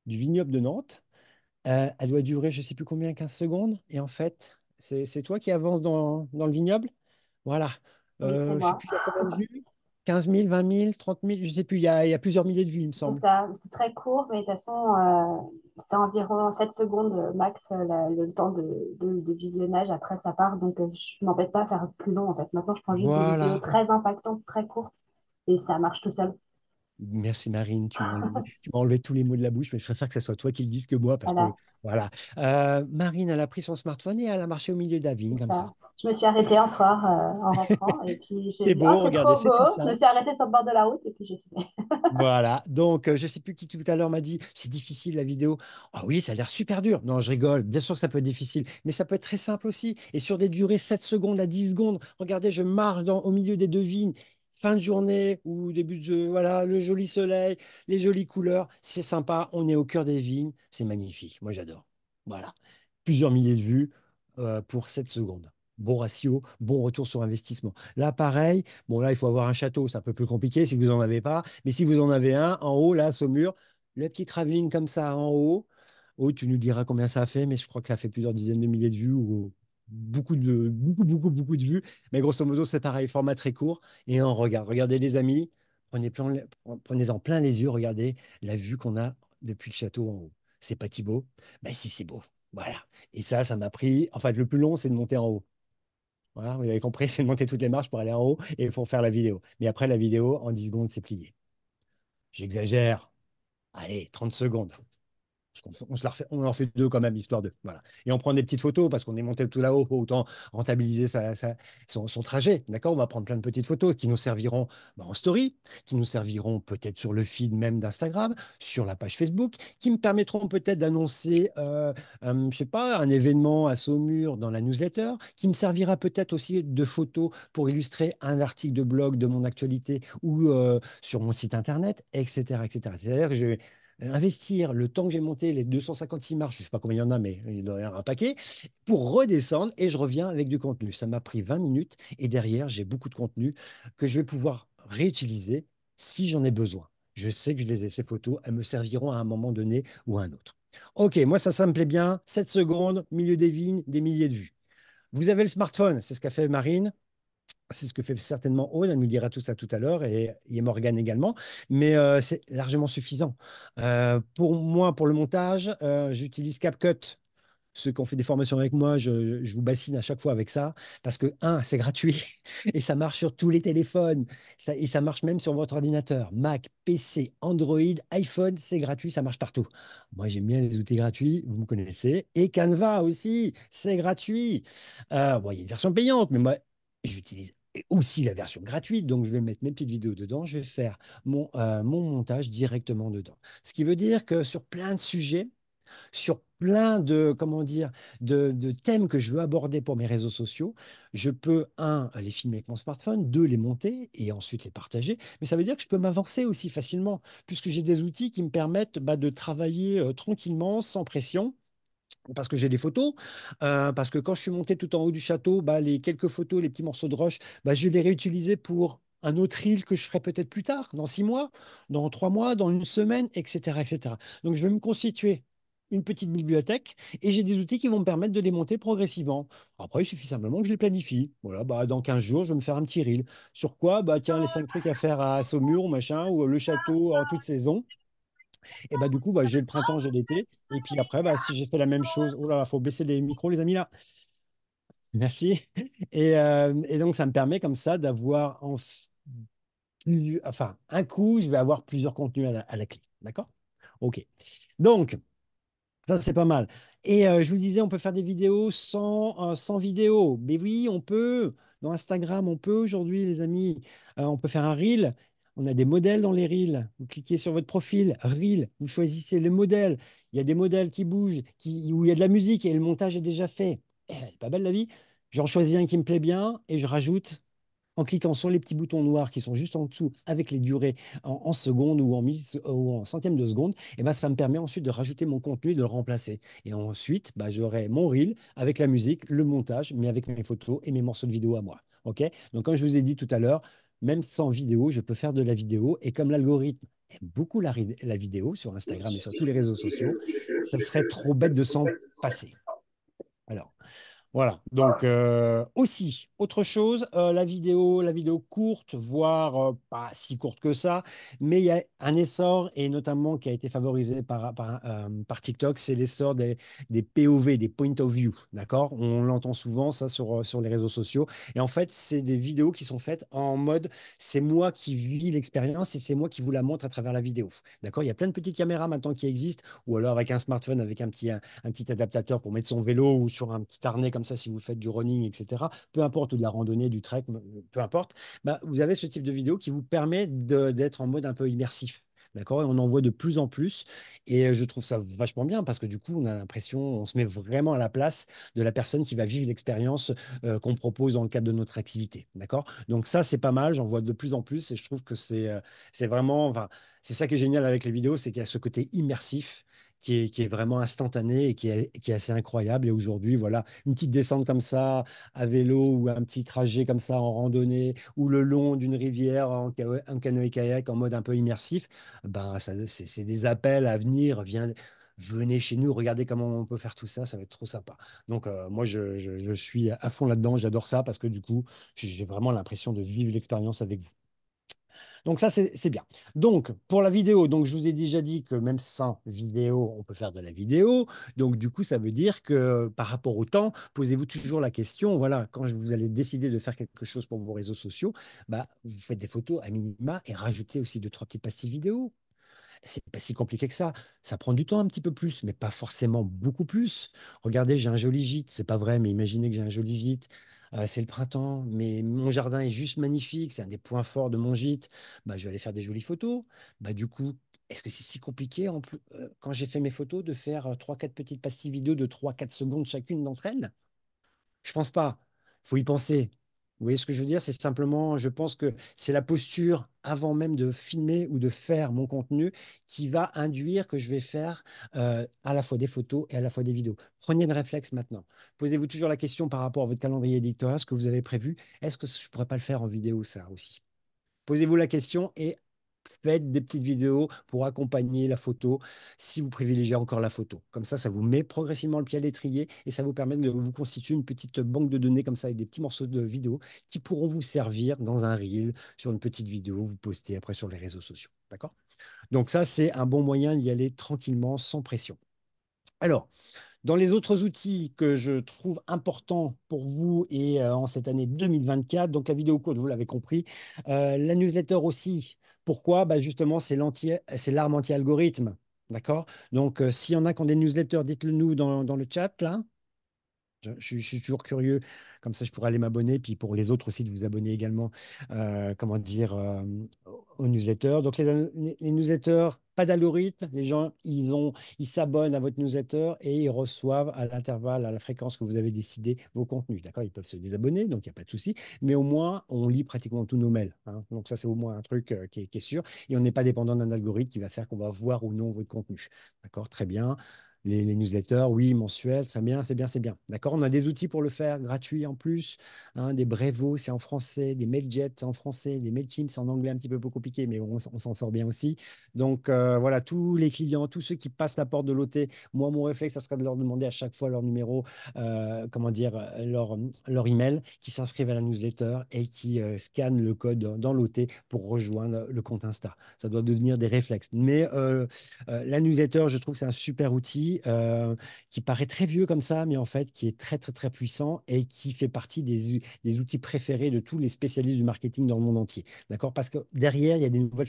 du vignoble de Nantes, elle doit durer je sais plus combien, 15 secondes et en fait c'est toi qui avances dans le vignoble. Voilà, Oui, c'est je sais moi. plus il y a combien de vues, 15 000, 20 000, 30 000, je sais plus, il y a plusieurs milliers de vues il me C'est semble. ça, c'est très court, mais de toute façon, c'est environ 7 secondes max le temps de visionnage. Après, ça part, donc je m'embête pas à faire plus long en fait. Maintenant, je prends juste des vidéos Voilà. très impactantes, très courtes, et ça marche tout seul. Merci Marine, tu m'as enlevé tous les mots de la bouche, mais je préfère que ce soit toi qui le dises que moi, parce que Voilà, voilà. Marine, elle a pris son smartphone et elle a marché au milieu de la vigne c'est comme ça. ça. Je me suis arrêtée un soir en rentrant, et puis j'ai C'est vu, oh, beau, c'est regardez, trop c'est tout beau. Je me simple. suis arrêtée sur le bord de la route, et puis j'ai filmé. Voilà, donc je sais plus qui tout à l'heure m'a dit, c'est difficile la vidéo. Ah oui, ça a l'air super dur. Non, je rigole, bien sûr que ça peut être difficile, mais ça peut être très simple aussi. Et sur des durées 7 secondes à 10 secondes, regardez, je marche au milieu des deux vignes, fin de journée ou début de jeu, voilà, le joli soleil, les jolies couleurs, c'est sympa, on est au cœur des vignes, c'est magnifique, moi j'adore. Voilà, plusieurs milliers de vues pour 7 secondes. Bon ratio, bon retour sur investissement. Là, pareil, bon, là, il faut avoir un château, c'est un peu plus compliqué si vous n'en avez pas. Mais si vous en avez un, en haut, là, Saumur, le petit travelling comme ça en haut, oh, tu nous diras combien ça a fait, mais je crois que ça fait plusieurs dizaines de milliers de vues ou beaucoup de vues. Mais grosso modo, c'est pareil, format très court. Et on regarde. Regardez, les amis, prenez-en plein les yeux, regardez la vue qu'on a depuis le château en haut. C'est pas Thibaut? Ben si, c'est beau. Voilà. Et ça m'a pris. En fait, le plus long, c'est de monter en haut. Voilà, vous avez compris, c'est de monter toutes les marches pour aller en haut et pour faire la vidéo. Mais après, la vidéo, en 10 secondes, c'est plié. J'exagère. Allez, 30 secondes. Parce qu'on se la refait, on en fait deux quand même, histoire de. Voilà. Et on prend des petites photos parce qu'on est monté tout là-haut, autant rentabiliser son trajet. D'accord? On va prendre plein de petites photos qui nous serviront en story, qui nous serviront peut-être sur le feed même d'Instagram, sur la page Facebook, qui me permettront peut-être d'annoncer, je sais pas, un événement à Saumur dans la newsletter, qui me servira peut-être aussi de photos pour illustrer un article de blog de mon actualité ou sur mon site internet, etc., etc. C'est-à-dire que je vais investir le temps que j'ai monté les 256 marches, je ne sais pas combien il y en a, mais il doit y avoir un paquet, pour redescendre et je reviens avec du contenu. Ça m'a pris 20 minutes et derrière, j'ai beaucoup de contenu que je vais pouvoir réutiliser si j'en ai besoin. Je sais que je les ai, ces photos, elles me serviront à un moment donné ou à un autre. Ok, moi ça me plaît bien. 7 secondes, milieu des vignes, des milliers de vues. Vous avez le smartphone, c'est ce qu'a fait Marine. C'est ce que fait certainement Aude, elle nous dira tout ça tout à l'heure, et Morgane également, mais c'est largement suffisant. Pour moi, pour le montage, j'utilise CapCut. Ceux qui ont fait des formations avec moi, je vous bassine à chaque fois avec ça, parce que, un, c'est gratuit, et ça marche sur tous les téléphones, et ça marche même sur votre ordinateur, Mac, PC, Android, iPhone, c'est gratuit, ça marche partout. Moi, j'aime bien les outils gratuits, vous me connaissez, et Canva aussi, c'est gratuit. Bon, il y a une version payante, mais moi, j'utilise aussi la version gratuite, donc je vais mettre mes petites vidéos dedans, je vais faire mon montage directement dedans. Ce qui veut dire que sur plein de sujets, sur plein de, comment dire, de thèmes que je veux aborder pour mes réseaux sociaux, je peux, un, les filmer avec mon smartphone, deux, les monter et ensuite les partager. Mais ça veut dire que je peux m'avancer aussi facilement, puisque j'ai des outils qui me permettent de travailler tranquillement, sans pression. Parce que j'ai des photos, parce que quand je suis monté tout en haut du château, les quelques photos, les petits morceaux de roche, je vais les réutiliser pour un autre île que je ferai peut-être plus tard, dans 6 mois, dans 3 mois, dans une semaine, etc., etc. Donc, je vais me constituer une petite bibliothèque et j'ai des outils qui vont me permettre de les monter progressivement. Après, il suffit simplement que je les planifie. Voilà, dans 15 jours, je vais me faire un petit reel. Sur quoi? Tiens, les 5 trucs à faire à Saumur, machin, ou le château en toute saison. Et du coup, j'ai le printemps, j'ai l'été. Et puis après, si j'ai fait la même chose, oh là là, faut baisser les micros, les amis, là. Merci. Et donc, ça me permet comme ça d'avoir enfin, un coup, je vais avoir plusieurs contenus à la clé. D'accord? OK. Donc, ça, c'est pas mal. Et je vous disais, on peut faire des vidéos sans vidéo. Mais oui, on peut. Dans Instagram, on peut aujourd'hui, les amis. On peut faire un reel. On a des modèles dans les reels. Vous cliquez sur votre profil, reel, vous choisissez le modèle. Il y a des modèles qui bougent, où il y a de la musique et le montage est déjà fait. Elle est pas belle la vie. J'en choisis un qui me plaît bien et je rajoute en cliquant sur les petits boutons noirs qui sont juste en dessous avec les durées en secondes ou en centièmes de seconde, et ben, ça me permet ensuite de rajouter mon contenu et de le remplacer. Et ensuite, bah, j'aurai mon reel avec la musique, le montage, mais avec mes photos et mes morceaux de vidéo à moi. OK? Donc, comme je vous ai dit tout à l'heure, même sans vidéo, je peux faire de la vidéo. Et comme l'algorithme aime beaucoup la vidéo sur Instagram et sur tous les réseaux sociaux, ça serait trop bête de s'en passer. Alors, voilà, donc aussi, autre chose, la vidéo courte, voire pas si courte que ça, mais il y a un essor, et notamment qui a été favorisé par TikTok, c'est l'essor des POV, des point of view, d'accord? On l'entend souvent, ça, sur les réseaux sociaux, et en fait, c'est des vidéos qui sont faites en mode, c'est moi qui vis l'expérience et c'est moi qui vous la montre à travers la vidéo, d'accord? Il y a plein de petites caméras maintenant qui existent, ou alors avec un smartphone, avec un petit adaptateur pour mettre son vélo ou sur un petit harnais comme ça si vous faites du running, etc. Peu importe, ou de la randonnée, du trek, peu importe, bah, vous avez ce type de vidéo qui vous permet d'être en mode un peu immersif. D'accord? Et on en voit de plus en plus. Et je trouve ça vachement bien parce que du coup, on a l'impression, on se met vraiment à la place de la personne qui va vivre l'expérience qu'on propose dans le cadre de notre activité. D'accord? Donc ça, c'est pas mal. J'en vois de plus en plus et je trouve que c'est vraiment, enfin, c'est ça qui est génial avec les vidéos, c'est qu'il y a ce côté immersif qui est vraiment instantané et qui est assez incroyable. Et aujourd'hui, voilà, une petite descente comme ça à vélo ou un petit trajet comme ça en randonnée ou le long d'une rivière en canoë-kayak en mode un peu immersif, ben, c'est des appels à venir. Venez chez nous, regardez comment on peut faire tout ça, ça va être trop sympa. Donc, moi, je suis à fond là-dedans, j'adore ça parce que du coup, j'ai vraiment l'impression de vivre l'expérience avec vous. Donc ça, c'est bien. Donc, pour la vidéo, donc je vous ai déjà dit que même sans vidéo, on peut faire de la vidéo. Donc, du coup, ça veut dire que par rapport au temps, posez-vous toujours la question, voilà, quand vous allez décider de faire quelque chose pour vos réseaux sociaux, bah, vous faites des photos à minima et rajoutez aussi deux, trois petites pastilles vidéo. C'est pas si compliqué que ça. Ça prend du temps un petit peu plus, mais pas forcément beaucoup plus. Regardez, j'ai un joli gîte. C'est pas vrai, mais imaginez que j'ai un joli gîte. C'est le printemps, mais mon jardin est juste magnifique. C'est un des points forts de mon gîte. Bah, je vais aller faire des jolies photos. Bah, du coup, est-ce que c'est si compliqué quand j'ai fait mes photos de faire 3-4 petites pastilles vidéo de 3-4 secondes chacune d'entre elles? Je pense pas. Faut y penser. Vous voyez ce que je veux dire? C'est simplement, je pense que c'est la posture avant même de filmer ou de faire mon contenu qui va induire que je vais faire à la fois des photos et à la fois des vidéos. Prenez le réflexe maintenant. Posez-vous toujours la question par rapport à votre calendrier éditorial, ce que vous avez prévu. Est-ce que je ne pourrais pas le faire en vidéo, ça aussi? Posez-vous la question et faites des petites vidéos pour accompagner la photo si vous privilégiez encore la photo. Comme ça vous met progressivement le pied à l'étrier et ça vous permet de vous constituer une petite banque de données comme ça avec des petits morceaux de vidéo qui pourront vous servir dans un reel, sur une petite vidéo, vous postez après sur les réseaux sociaux. D'accord? Donc ça, c'est un bon moyen d'y aller tranquillement, sans pression. Alors, dans les autres outils que je trouve importants pour vous et en cette année 2024, donc la vidéo courte, vous l'avez compris, la newsletter aussi. Pourquoi? Bah justement, c'est l'arme anti-algorithme. D'accord? Donc, s'il y en a qui ont des newsletters, dites-le nous dans le chat, là. Je suis toujours curieux, comme ça je pourrais aller m'abonner, puis pour les autres aussi de vous abonner également, comment dire, aux newsletters. Donc les newsletters, pas d'algorithme, les gens ils s'abonnent à votre newsletter et ils reçoivent à l'intervalle, à la fréquence que vous avez décidé vos contenus. D'accord? Ils peuvent se désabonner, donc il n'y a pas de souci, mais au moins on lit pratiquement tous nos mails, hein. Donc ça c'est au moins un truc qui est sûr, et on n'est pas dépendant d'un algorithme qui va faire qu'on va voir ou non votre contenu. D'accord? Très bien. Les newsletters, oui, mensuels, c'est bien, c'est bien, c'est bien. D'accord? On a des outils pour le faire, gratuits en plus, hein, des Brevo, c'est en français, des Mailjet, c'est en français, des Mailchimp, c'est en anglais un petit peu plus compliqué, mais on s'en sort bien aussi. Donc, voilà, tous les clients, tous ceux qui passent la porte de l'OT, moi, mon réflexe, ça serait de leur demander à chaque fois leur numéro, comment dire, leur email, qui s'inscrivent à la newsletter et qui scannent le code dans l'OT pour rejoindre le compte Insta. Ça doit devenir des réflexes. Mais la newsletter, je trouve que c'est un super outil qui paraît très vieux comme ça, mais en fait qui est très très très puissant et qui fait partie des outils préférés de tous les spécialistes du marketing dans le monde entier. D'accord? Parce que derrière, il y a des nouvelles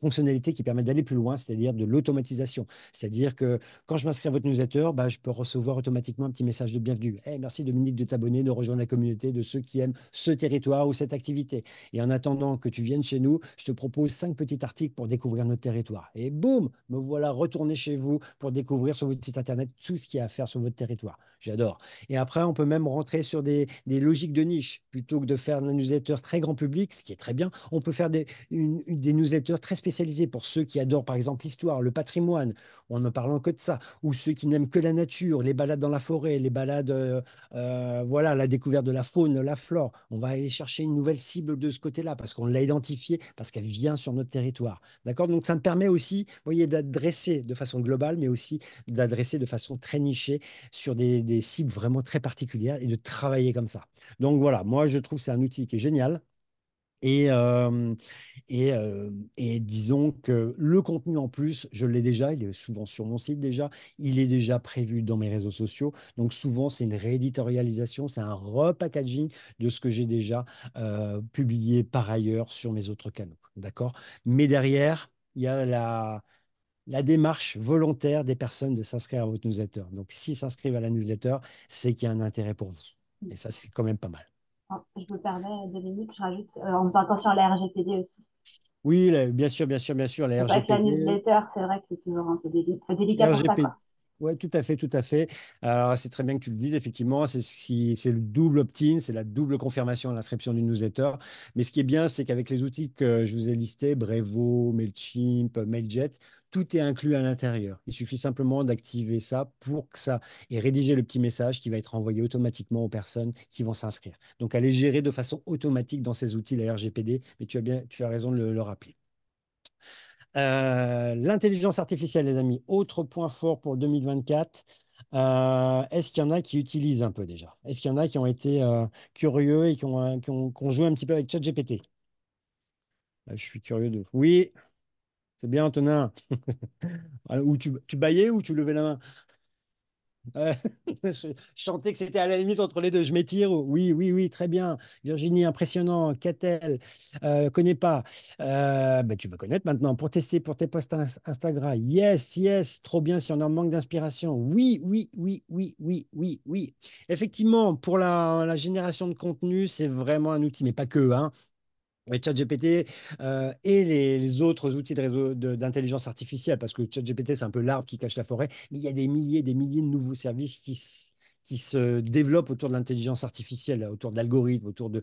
fonctionnalité qui permet d'aller plus loin, c'est-à-dire de l'automatisation. C'est-à-dire que quand je m'inscris à votre newsletter, bah, je peux recevoir automatiquement un petit message de bienvenue. Hey, merci Dominique de t'abonner, de rejoindre la communauté de ceux qui aiment ce territoire ou cette activité. Et en attendant que tu viennes chez nous, je te propose 5 petits articles pour découvrir notre territoire. Et boum, me voilà retourné chez vous pour découvrir sur votre site internet tout ce qu'il y a à faire sur votre territoire. J'adore. Et après, on peut même rentrer sur des logiques de niche. Plutôt que de faire une newsletter très grand public, ce qui est très bien, on peut faire des newsletters très spécialisés pour ceux qui adorent, par exemple, l'histoire, le patrimoine, en ne parlant que de ça, ou ceux qui n'aiment que la nature, les balades dans la forêt, les balades, voilà, la découverte de la faune, la flore. On va aller chercher une nouvelle cible de ce côté-là parce qu'on l'a identifiée, parce qu'elle vient sur notre territoire. D'accord? Donc, ça me permet aussi, vous voyez, d'adresser de façon globale, mais aussi d'adresser de façon très nichée sur des cibles vraiment très particulières et de travailler comme ça. Donc voilà, moi je trouve que c'est un outil qui est génial. Et, euh, et disons que le contenu en plus, je l'ai déjà, il est souvent sur mon site déjà, il est déjà prévu dans mes réseaux sociaux. Donc souvent, c'est une rééditorialisation, c'est un repackaging de ce que j'ai déjà publié par ailleurs sur mes autres canaux. D'accord? Mais derrière, il y a la démarche volontaire des personnes de s'inscrire à votre newsletter. Donc s'ils s'inscrivent à la newsletter, c'est qu'il y a un intérêt pour vous. Et ça, c'est quand même pas mal. Ah, je me permets, Dominique, je rajoute en faisant attention à la RGPD aussi. Oui, bien sûr, bien sûr, bien sûr, la Donc, avec la RGPD, newsletter, c'est vrai que c'est toujours un peu délicat pour ça, RGPD. quoi. Oui, tout à fait, tout à fait. Alors, c'est très bien que tu le dises, effectivement, c'est le double opt-in, c'est la double confirmation à l'inscription d'une newsletter. Mais ce qui est bien, c'est qu'avec les outils que je vous ai listés, Brevo, Mailchimp, Mailjet, tout est inclus à l'intérieur. Il suffit simplement d'activer ça pour que ça et rédiger le petit message qui va être envoyé automatiquement aux personnes qui vont s'inscrire. Donc, elle est gérée de façon automatique dans ces outils, la RGPD, mais tu as raison de le rappeler. L'intelligence artificielle, les amis, autre point fort pour 2024. Est-ce qu'il y en a qui utilisent un peu déjà? Est-ce qu'il y en a qui ont été curieux et qui ont joué un petit peu avec ChatGPT? Je suis curieux de. Oui, c'est bien, Antonin. Ou tu baillais ou tu levais la main? Euh, je sentais que c'était à la limite entre les deux. Je m'étire. Oui, oui, oui, très bien. Virginie, impressionnant. Qu'a-t-elle? Connais pas. Ben, tu vas connaître maintenant pour tester pour tes posts Instagram. Yes, yes, trop bien si on a un manque d'inspiration. Oui, oui, oui, oui, oui, oui, oui. Effectivement, pour la génération de contenu, c'est vraiment un outil, mais pas que, hein. Ouais, ChatGPT et les autres outils de réseau d'intelligence artificielle, parce que ChatGPT, c'est un peu l'arbre qui cache la forêt, mais il y a des milliers de nouveaux services qui se développent autour de l'intelligence artificielle, autour d'algorithmes, autour de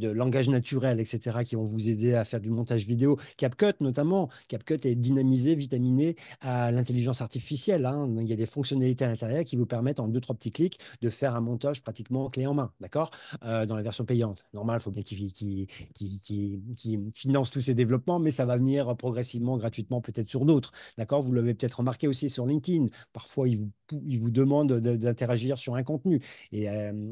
langage naturel, etc., qui vont vous aider à faire du montage vidéo. CapCut, notamment. CapCut est dynamisé, vitaminé à l'intelligence artificielle, hein. Il y a des fonctionnalités à l'intérieur qui vous permettent, en deux, trois petits clics, de faire un montage pratiquement clé en main, d'accord? Dans la version payante. Normal, il faut bien qui finance tous ces développements, mais ça va venir progressivement, gratuitement, peut-être sur d'autres. D'accord? Vous l'avez peut-être remarqué aussi sur LinkedIn. Parfois, ils vous demandent d'interagir sur un contenu et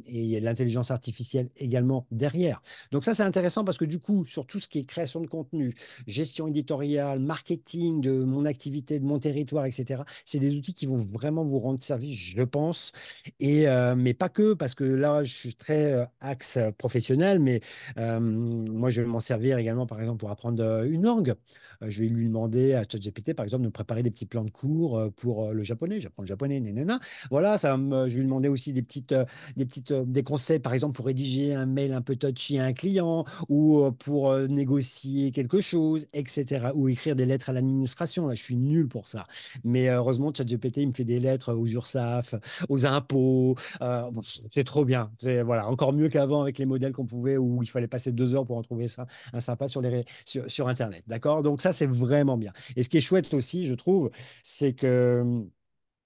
il y a l'intelligence artificielle également derrière. Donc ça, c'est intéressant parce que du coup, sur tout ce qui est création de contenu, gestion éditoriale, marketing de mon activité, de mon territoire, etc., c'est des outils qui vont vraiment vous rendre service, je pense, mais pas que, parce que là, je suis très axe professionnel, mais moi, je vais m'en servir également, par exemple, pour apprendre une langue. Je vais lui demander à ChatGPT, par exemple, de me préparer des petits plans de cours pour le japonais. J'apprends le japonais, nanana. Voilà, je vais lui demander aussi des conseils, par exemple, pour rédiger un mail un peu touchy à un client ou pour négocier quelque chose, etc. Ou écrire des lettres à l'administration. Là, je suis nul pour ça. Mais heureusement, ChatGPT, il me fait des lettres aux URSSAF, aux impôts. Bon, c'est trop bien. C'est voilà, encore mieux qu'avant avec les modèles qu'on pouvait, où il fallait passer 2 heures pour en trouver ça, un sympa sur Internet. D'accord? Donc ça, c'est vraiment bien. Et ce qui est chouette aussi, je trouve, c'est que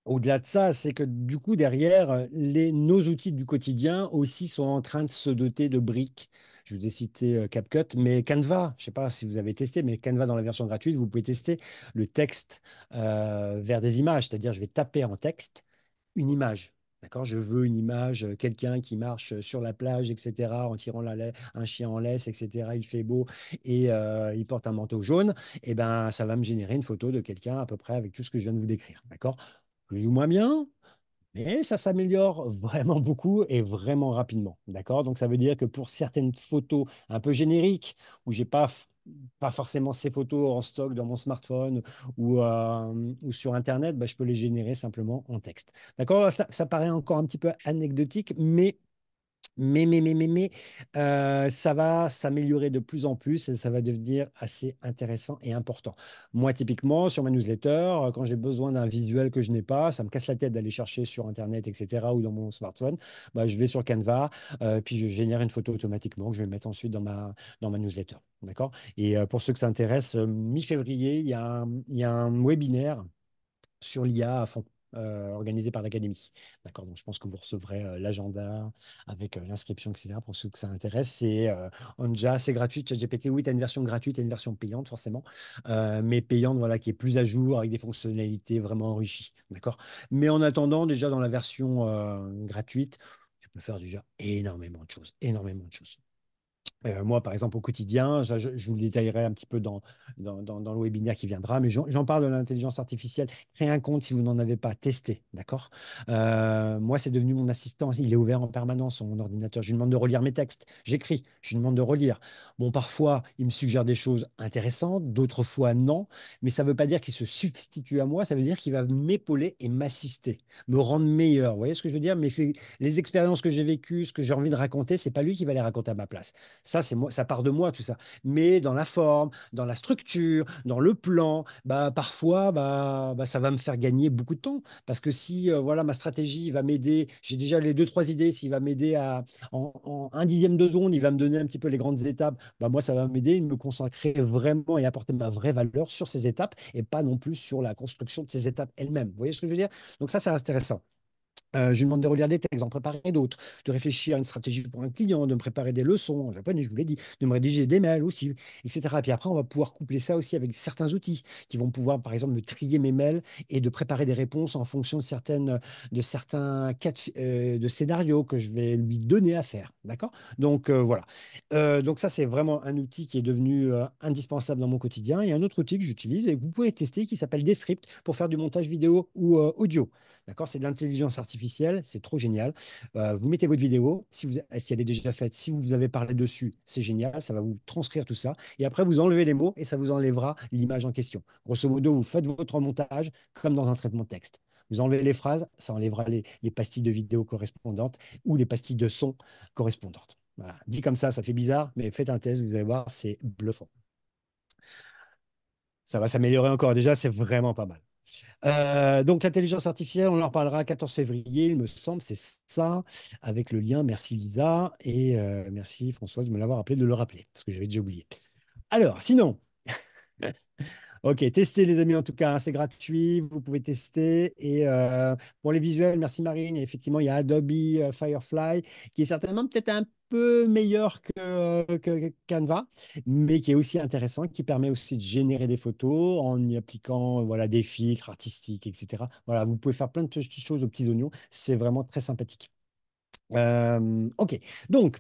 au-delà de ça, c'est que du coup, derrière, nos outils du quotidien aussi sont en train de se doter de briques. Je vous ai cité CapCut, mais Canva, je ne sais pas si vous avez testé, mais Canva dans la version gratuite, vous pouvez tester le texte vers des images. C'est-à-dire, je vais taper en texte une image. D'accord? Je veux une image, quelqu'un qui marche sur la plage, etc., en tirant un chien en laisse, etc. Il fait beau et il porte un manteau jaune. Et ben, ça va me générer une photo de quelqu'un à peu près avec tout ce que je viens de vous décrire. D'accord? Plus ou moins bien, mais ça s'améliore vraiment beaucoup et vraiment rapidement. D'accord? Donc ça veut dire que pour certaines photos un peu génériques, où j'ai pas pas forcément ces photos en stock dans mon smartphone ou sur Internet, bah, je peux les générer simplement en texte. D'accord? Ça paraît encore un petit peu anecdotique, mais ça va s'améliorer de plus en plus et ça va devenir assez intéressant et important. Moi, typiquement, sur ma newsletter, quand j'ai besoin d'un visuel que je n'ai pas, ça me casse la tête d'aller chercher sur Internet, etc., ou dans mon smartphone, bah, je vais sur Canva, puis je génère une photo automatiquement que je vais mettre ensuite dans ma newsletter. D'accord? Et pour ceux que ça intéresse, mi-février, il y a un webinaire sur l'IA à fond, organisé par l'Académie. D'accord, donc je pense que vous recevrez l'agenda avec l'inscription, etc. pour ceux que ça intéresse. C'est Onja, c'est gratuit. ChatGPT, oui, tu as une version gratuite et une version payante, forcément, mais payante, voilà, qui est plus à jour avec des fonctionnalités vraiment enrichies. D'accord, mais en attendant, déjà dans la version gratuite, tu peux faire déjà énormément de choses, énormément de choses. Moi, par exemple, au quotidien, je vous le détaillerai un petit peu dans le webinaire qui viendra, mais j'en parle de l'intelligence artificielle. Créez un compte si vous n'en avez pas testé, d'accord? Moi, c'est devenu mon assistant. Il est ouvert en permanence sur mon ordinateur. Je lui demande de relire mes textes. J'écris, je lui demande de relire. Bon, parfois, il me suggère des choses intéressantes, d'autres fois, non. Mais ça ne veut pas dire qu'il se substitue à moi. Ça veut dire qu'il va m'épauler et m'assister, me rendre meilleur. Vous voyez ce que je veux dire? Mais c'est les expériences que j'ai vécues, ce que j'ai envie de raconter, c'est pas lui qui va les raconter à ma place. Ça, c'est moi, ça part de moi, tout ça. Mais dans la forme, dans la structure, dans le plan, bah, parfois, ça va me faire gagner beaucoup de temps. Parce que si voilà, ma stratégie va m'aider, j'ai déjà les deux, trois idées, s'il va m'aider en un dixième de seconde, il va me donner un petit peu les grandes étapes, bah, moi, ça va m'aider de me consacrer vraiment et apporter ma vraie valeur sur ces étapes et pas non plus sur la construction de ces étapes elles-mêmes. Vous voyez ce que je veux dire? Donc ça, c'est intéressant. Je lui demande de relire des textes, d'en préparer d'autres, de réfléchir à une stratégie pour un client, de me préparer des leçons en japonais, je vous l'ai dit, de me rédiger des mails aussi, etc. Et puis après, on va pouvoir coupler ça aussi avec certains outils qui vont pouvoir, par exemple, me trier mes mails et de préparer des réponses en fonction de certains cas de scénarios que je vais lui donner à faire. D'accord? Donc, voilà. Donc, ça, c'est vraiment un outil qui est devenu indispensable dans mon quotidien. Et un autre outil que j'utilise et que vous pouvez tester qui s'appelle Descript pour faire du montage vidéo ou audio. D'accord? C'est de l'intelligence artificielle, c'est trop génial. Vous mettez votre vidéo, si elle est déjà faite, si vous avez parlé dessus, c'est génial, ça va vous transcrire tout ça. Et après, vous enlevez les mots et ça vous enlèvera l'image en question. Grosso modo, vous faites votre montage comme dans un traitement de texte. Vous enlevez les phrases, ça enlèvera les pastilles de vidéo correspondantes ou les pastilles de son correspondantes. Voilà. Dit comme ça fait bizarre, mais faites un test, vous allez voir, c'est bluffant. Ça va s'améliorer encore. Déjà, c'est vraiment pas mal. Donc, l'intelligence artificielle, on en reparlera le 14 février, il me semble, c'est ça, avec le lien. Merci Lisa et merci Françoise de me l'avoir rappelé, de le rappeler, parce que j'avais déjà oublié. Alors, sinon, ok, testez les amis en tout cas, hein, c'est gratuit, vous pouvez tester. Et pour les visuels, merci Marine. Et effectivement, il y a Adobe Firefly qui est certainement peut-être un peu meilleur que Canva, mais qui est aussi intéressant, qui permet aussi de générer des photos en y appliquant voilà, des filtres artistiques, etc. Voilà, vous pouvez faire plein de petites choses aux petits oignons. C'est vraiment très sympathique. Ok, donc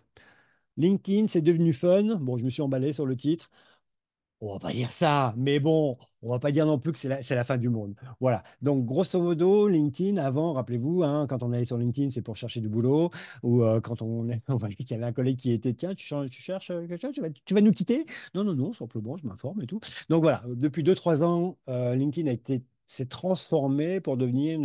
LinkedIn, c'est devenu fun. Bon, je me suis emballé sur le titre. On va pas dire ça, mais bon, on va pas dire non plus que c'est la fin du monde. Voilà. Donc, grosso modo, LinkedIn, avant, rappelez-vous, hein, quand on allait sur LinkedIn, c'est pour chercher du boulot, ou quand on voyait qu'il y avait un collègue qui était, tiens, tu cherches quelque chose, tu vas nous quitter? Non, non, non, simplement, je m'informe et tout. Donc voilà, depuis 2, 3 ans, LinkedIn s'est transformé pour devenir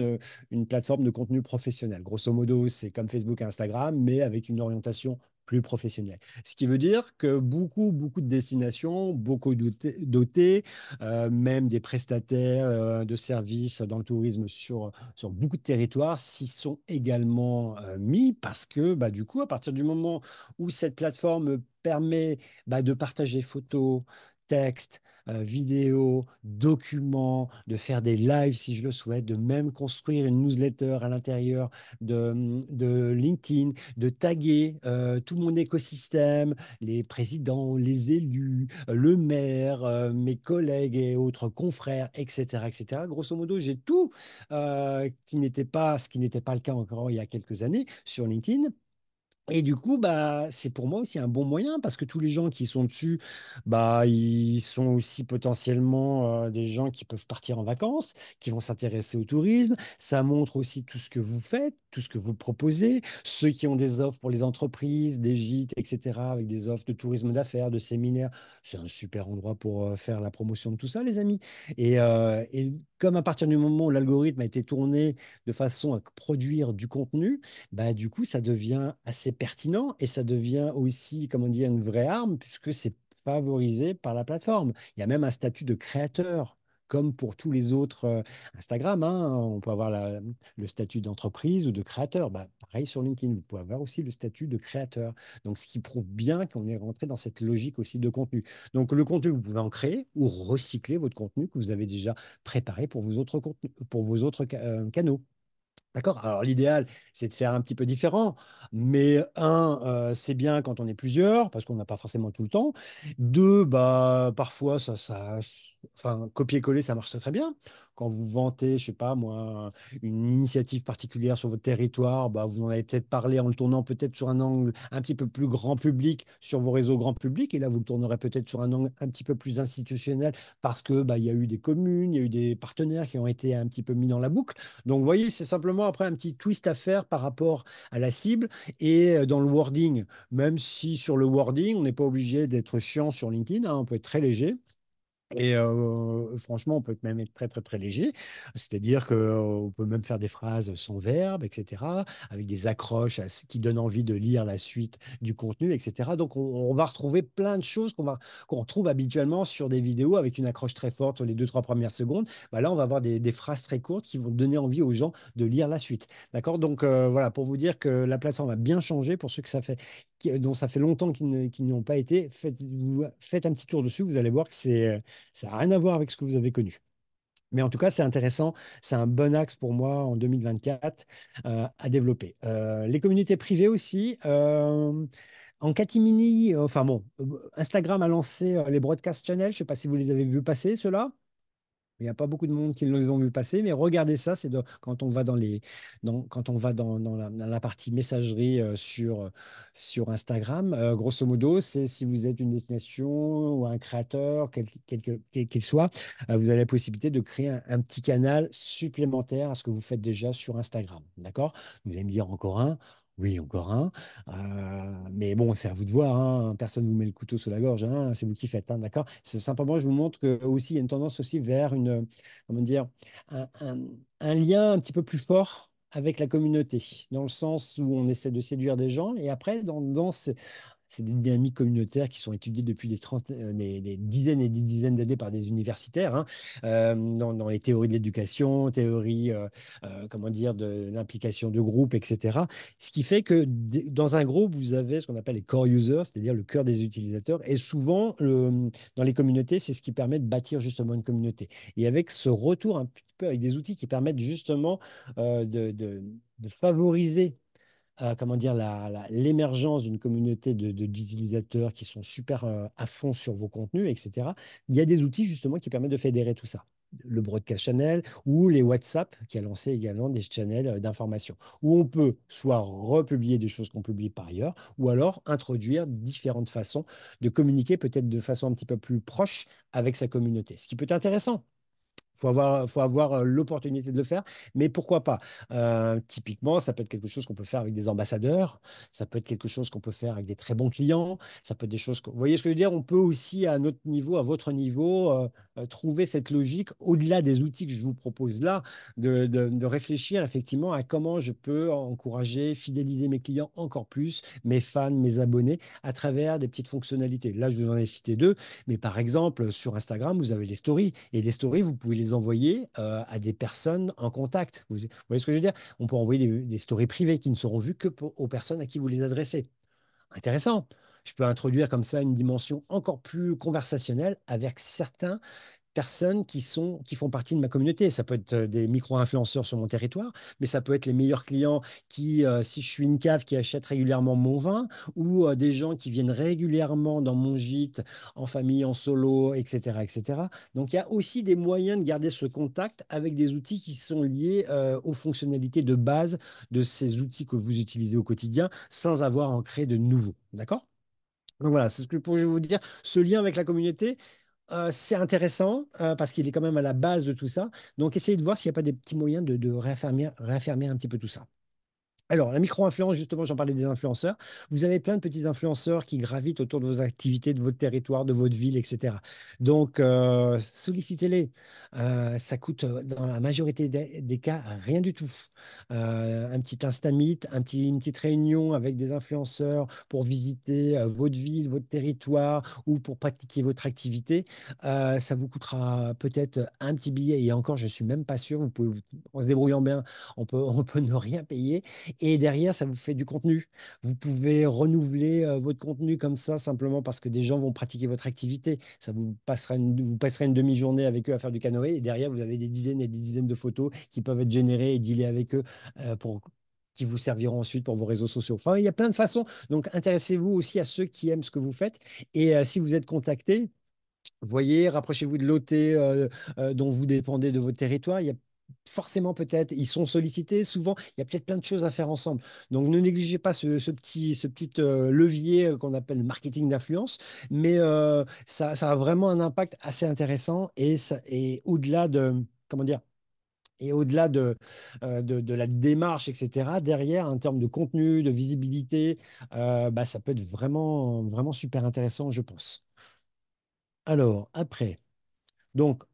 une plateforme de contenu professionnel. Grosso modo, c'est comme Facebook et Instagram, mais avec une orientation plus professionnelle. Ce qui veut dire que beaucoup de destinations, beaucoup dotées, même des prestataires de services dans le tourisme sur beaucoup de territoires s'y sont également mis parce que bah, du coup, à partir du moment où cette plateforme permet bah, de partager photos, textes, vidéos, documents, de faire des lives si je le souhaite, de même construire une newsletter à l'intérieur de LinkedIn, de taguer tout mon écosystème, les présidents, les élus, le maire, mes collègues et autres confrères, etc., etc. Grosso modo, j'ai tout ce qui n'était pas le cas encore il y a quelques années sur LinkedIn. Et du coup, bah, c'est pour moi aussi un bon moyen parce que tous les gens qui sont dessus, bah, ils sont aussi potentiellement des gens qui peuvent partir en vacances, qui vont s'intéresser au tourisme. Ça montre aussi tout ce que vous faites, tout ce que vous proposez. Ceux qui ont des offres pour les entreprises, des gîtes, etc., avec des offres de tourisme d'affaires, de séminaires, c'est un super endroit pour faire la promotion de tout ça, les amis. Et comme à partir du moment où l'algorithme a été tourné de façon à produire du contenu, bah, du coup, ça devient assez pertinent et ça devient aussi, comment dire, une vraie arme puisque c'est favorisé par la plateforme. Il y a même un statut de créateur. Comme pour tous les autres Instagram, hein, on peut avoir le statut d'entreprise ou de créateur. Bah, pareil sur LinkedIn, vous pouvez avoir aussi le statut de créateur. Donc, ce qui prouve bien qu'on est rentré dans cette logique aussi de contenu. Donc, le contenu, vous pouvez en créer ou recycler votre contenu que vous avez déjà préparé pour vos autres contenus, pour vos autres canaux. D'accord? Alors, l'idéal, c'est de faire un petit peu différent. Mais c'est bien quand on est plusieurs, parce qu'on n'a pas forcément tout le temps. Deux, bah, parfois, enfin, copier-coller, ça marche très, très bien. Quand vous vantez, je sais pas, moi, une initiative particulière sur votre territoire, bah, vous en avez peut-être parlé en le tournant peut-être sur un angle un petit peu plus grand public sur vos réseaux grand public. Et là, vous le tournerez peut-être sur un angle un petit peu plus institutionnel parce que, bah, il y a eu des communes, il y a eu des partenaires qui ont été un petit peu mis dans la boucle. Donc, vous voyez, c'est simplement après un petit twist à faire par rapport à la cible et dans le wording. Même si sur le wording, on n'est pas obligé d'être chiant sur LinkedIn, hein, on peut être très léger. Et franchement, on peut même être très, très, très léger. C'est-à-dire qu'on peut même faire des phrases sans verbe, etc., avec des accroches qui donnent envie de lire la suite du contenu, etc. Donc, on va retrouver plein de choses qu'on retrouve habituellement sur des vidéos avec une accroche très forte sur les deux, trois premières secondes. Bah là, on va avoir des phrases très courtes qui vont donner envie aux gens de lire la suite. D'accord? Donc, voilà, pour vous dire que la plateforme a bien changé pour ceux que ça fait dont ça fait longtemps qu'ils n'y ont pas été, faites un petit tour dessus, vous allez voir que ça n'a rien à voir avec ce que vous avez connu. Mais en tout cas, c'est intéressant. C'est un bon axe pour moi en 2024 à développer. Les communautés privées aussi. En catimini, enfin bon, Instagram a lancé les broadcast channels. Je ne sais pas si vous les avez vus passer, ceux-là. Il n'y a pas beaucoup de monde qui les ont vus passer, mais regardez ça, quand on va quand on va dans la partie messagerie sur Instagram. Grosso modo, c'est si vous êtes une destination ou un créateur, quel qu'il soit, vous avez la possibilité de créer un petit canal supplémentaire à ce que vous faites déjà sur Instagram. D'accord? Vous allez me dire encore un. Oui, encore un. Mais bon, c'est à vous de voir, hein. Personne ne vous met le couteau sous la gorge, hein. C'est vous qui faites, hein, d'accord? C'est simplement, je vous montre que aussi, il y a une tendance aussi vers comment dire, un, un- un lien un petit peu plus fort avec la communauté, dans le sens où on essaie de séduire des gens. Et après, c'est des dynamiques communautaires qui sont étudiées depuis des dizaines et des dizaines d'années par des universitaires, hein, dans les théories de l'éducation, théories, comment dire, de l'implication de groupe, etc. Ce qui fait que dans un groupe, vous avez ce qu'on appelle les core users, c'est-à-dire le cœur des utilisateurs. Et souvent, dans les communautés, c'est ce qui permet de bâtir justement une communauté. Et avec ce retour un petit peu avec des outils qui permettent justement de favoriser comment dire, l'émergence d'une communauté d'utilisateurs qui sont super à fond sur vos contenus, etc. Il y a des outils justement qui permettent de fédérer tout ça. Le Broadcast Channel ou les WhatsApp qui a lancé également des channels d'information où on peut soit republier des choses qu'on publie par ailleurs ou alors introduire différentes façons de communiquer peut-être de façon un petit peu plus proche avec sa communauté. Ce qui peut être intéressant. Faut avoir l'opportunité de le faire, mais pourquoi pas? Typiquement, ça peut être quelque chose qu'on peut faire avec des ambassadeurs, ça peut être quelque chose qu'on peut faire avec des très bons clients, ça peut être des choses. Vous voyez ce que je veux dire? On peut aussi, à notre niveau, à votre niveau, trouver cette logique au-delà des outils que je vous propose là, de réfléchir effectivement à comment je peux encourager, fidéliser mes clients encore plus, mes fans, mes abonnés, à travers des petites fonctionnalités. Là, je vous en ai cité deux. Mais par exemple, sur Instagram, vous avez les stories. Et les stories, vous pouvez les envoyer à des personnes en contact. Vous voyez ce que je veux dire? On peut envoyer des stories privées qui ne seront vues que aux personnes à qui vous les adressez. Intéressant. Je peux introduire comme ça une dimension encore plus conversationnelle avec certains personnes qui font partie de ma communauté. Ça peut être des micro-influenceurs sur mon territoire, mais ça peut être les meilleurs clients qui, si je suis une cave qui achète régulièrement mon vin, ou des gens qui viennent régulièrement dans mon gîte, en famille, en solo, etc., etc. Donc, il y a aussi des moyens de garder ce contact avec des outils qui sont liés aux fonctionnalités de base de ces outils que vous utilisez au quotidien sans avoir à en créer de nouveaux. D'accord? Donc voilà, c'est ce que je pourrais vous dire. Ce lien avec la communauté, c'est intéressant parce qu'il est quand même à la base de tout ça. Donc essayez de voir s'il n'y a pas des petits moyens de réaffirmer un petit peu tout ça. Alors, la micro-influence, justement, j'en parlais des influenceurs. Vous avez plein de petits influenceurs qui gravitent autour de vos activités, de votre territoire, de votre ville, etc. Donc, sollicitez-les. Ça coûte, dans la majorité des cas, rien du tout. Un petit Instamit, une petite réunion avec des influenceurs pour visiter votre ville, votre territoire ou pour pratiquer votre activité. Ça vous coûtera peut-être un petit billet. Et encore, je ne suis même pas sûr. En se débrouillant bien, on peut ne rien payer. Et derrière, ça vous fait du contenu. Vous pouvez renouveler votre contenu comme ça, simplement parce que des gens vont pratiquer votre activité. Ça vous passerez une demi-journée avec eux à faire du canoë. Et derrière, vous avez des dizaines et des dizaines de photos qui peuvent être générées et dealées avec eux qui vous serviront ensuite pour vos réseaux sociaux. Enfin, il y a plein de façons. Donc, intéressez-vous aussi à ceux qui aiment ce que vous faites. Et si vous êtes contacté, voyez, rapprochez-vous de l'OT dont vous dépendez de votre territoire. Il y a forcément peut-être, ils sont sollicités souvent, il y a peut-être plein de choses à faire ensemble. Donc ne négligez pas ce petit levier qu'on appelle le marketing d'influence, mais ça a vraiment un impact assez intéressant et au-delà de, comment dire, et au-delà de la démarche, etc., derrière, en termes de contenu, de visibilité, bah, ça peut être vraiment, vraiment super intéressant, je pense. Alors, après. Donc,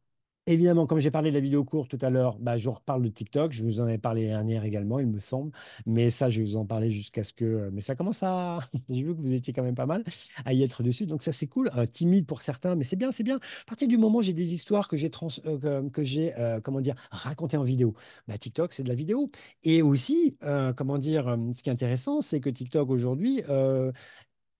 évidemment, comme j'ai parlé de la vidéo courte tout à l'heure, bah, je reparle de TikTok. Je vous en ai parlé dernière également, il me semble. Mais ça, je vais vous en parler jusqu'à ce que. Mais ça commence à. J'ai vu que vous étiez quand même pas mal à y être dessus. Donc, ça, c'est cool. Timide pour certains, mais c'est bien, c'est bien. À partir du moment où j'ai des histoires que j'ai, comment dire, racontées en vidéo, bah, TikTok, c'est de la vidéo. Et aussi, comment dire, ce qui est intéressant, c'est que TikTok aujourd'hui,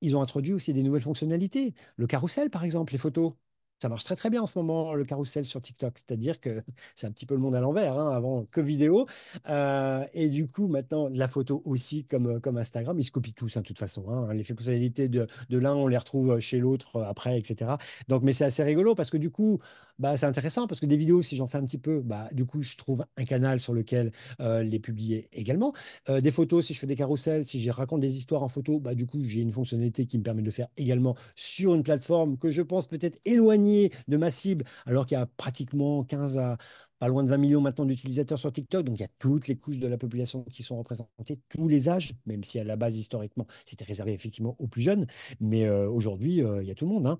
ils ont introduit aussi des nouvelles fonctionnalités. Le carrousel, par exemple, les photos. Ça marche très très bien en ce moment, le carrousel sur TikTok. C'est-à-dire que c'est un petit peu le monde à l'envers, hein, avant que vidéo. Et du coup, maintenant, la photo aussi, comme Instagram, ils se copient tous, hein, de toute façon, hein. Les fonctionnalités de l'un, on les retrouve chez l'autre après, etc. Donc, mais c'est assez rigolo parce que du coup, bah, c'est intéressant parce que des vidéos, si j'en fais un petit peu, bah, du coup, je trouve un canal sur lequel les publier également. Des photos, si je fais des carousels, si je raconte des histoires en photo, bah, du coup, j'ai une fonctionnalité qui me permet de le faire également sur une plateforme que je pense peut-être éloignée de ma cible, alors qu'il y a pratiquement 15 à pas loin de 20 millions maintenant d'utilisateurs sur TikTok. Donc, il y a toutes les couches de la population qui sont représentées, tous les âges, même si à la base, historiquement, c'était réservé effectivement aux plus jeunes. Mais aujourd'hui, il y a tout le monde, hein.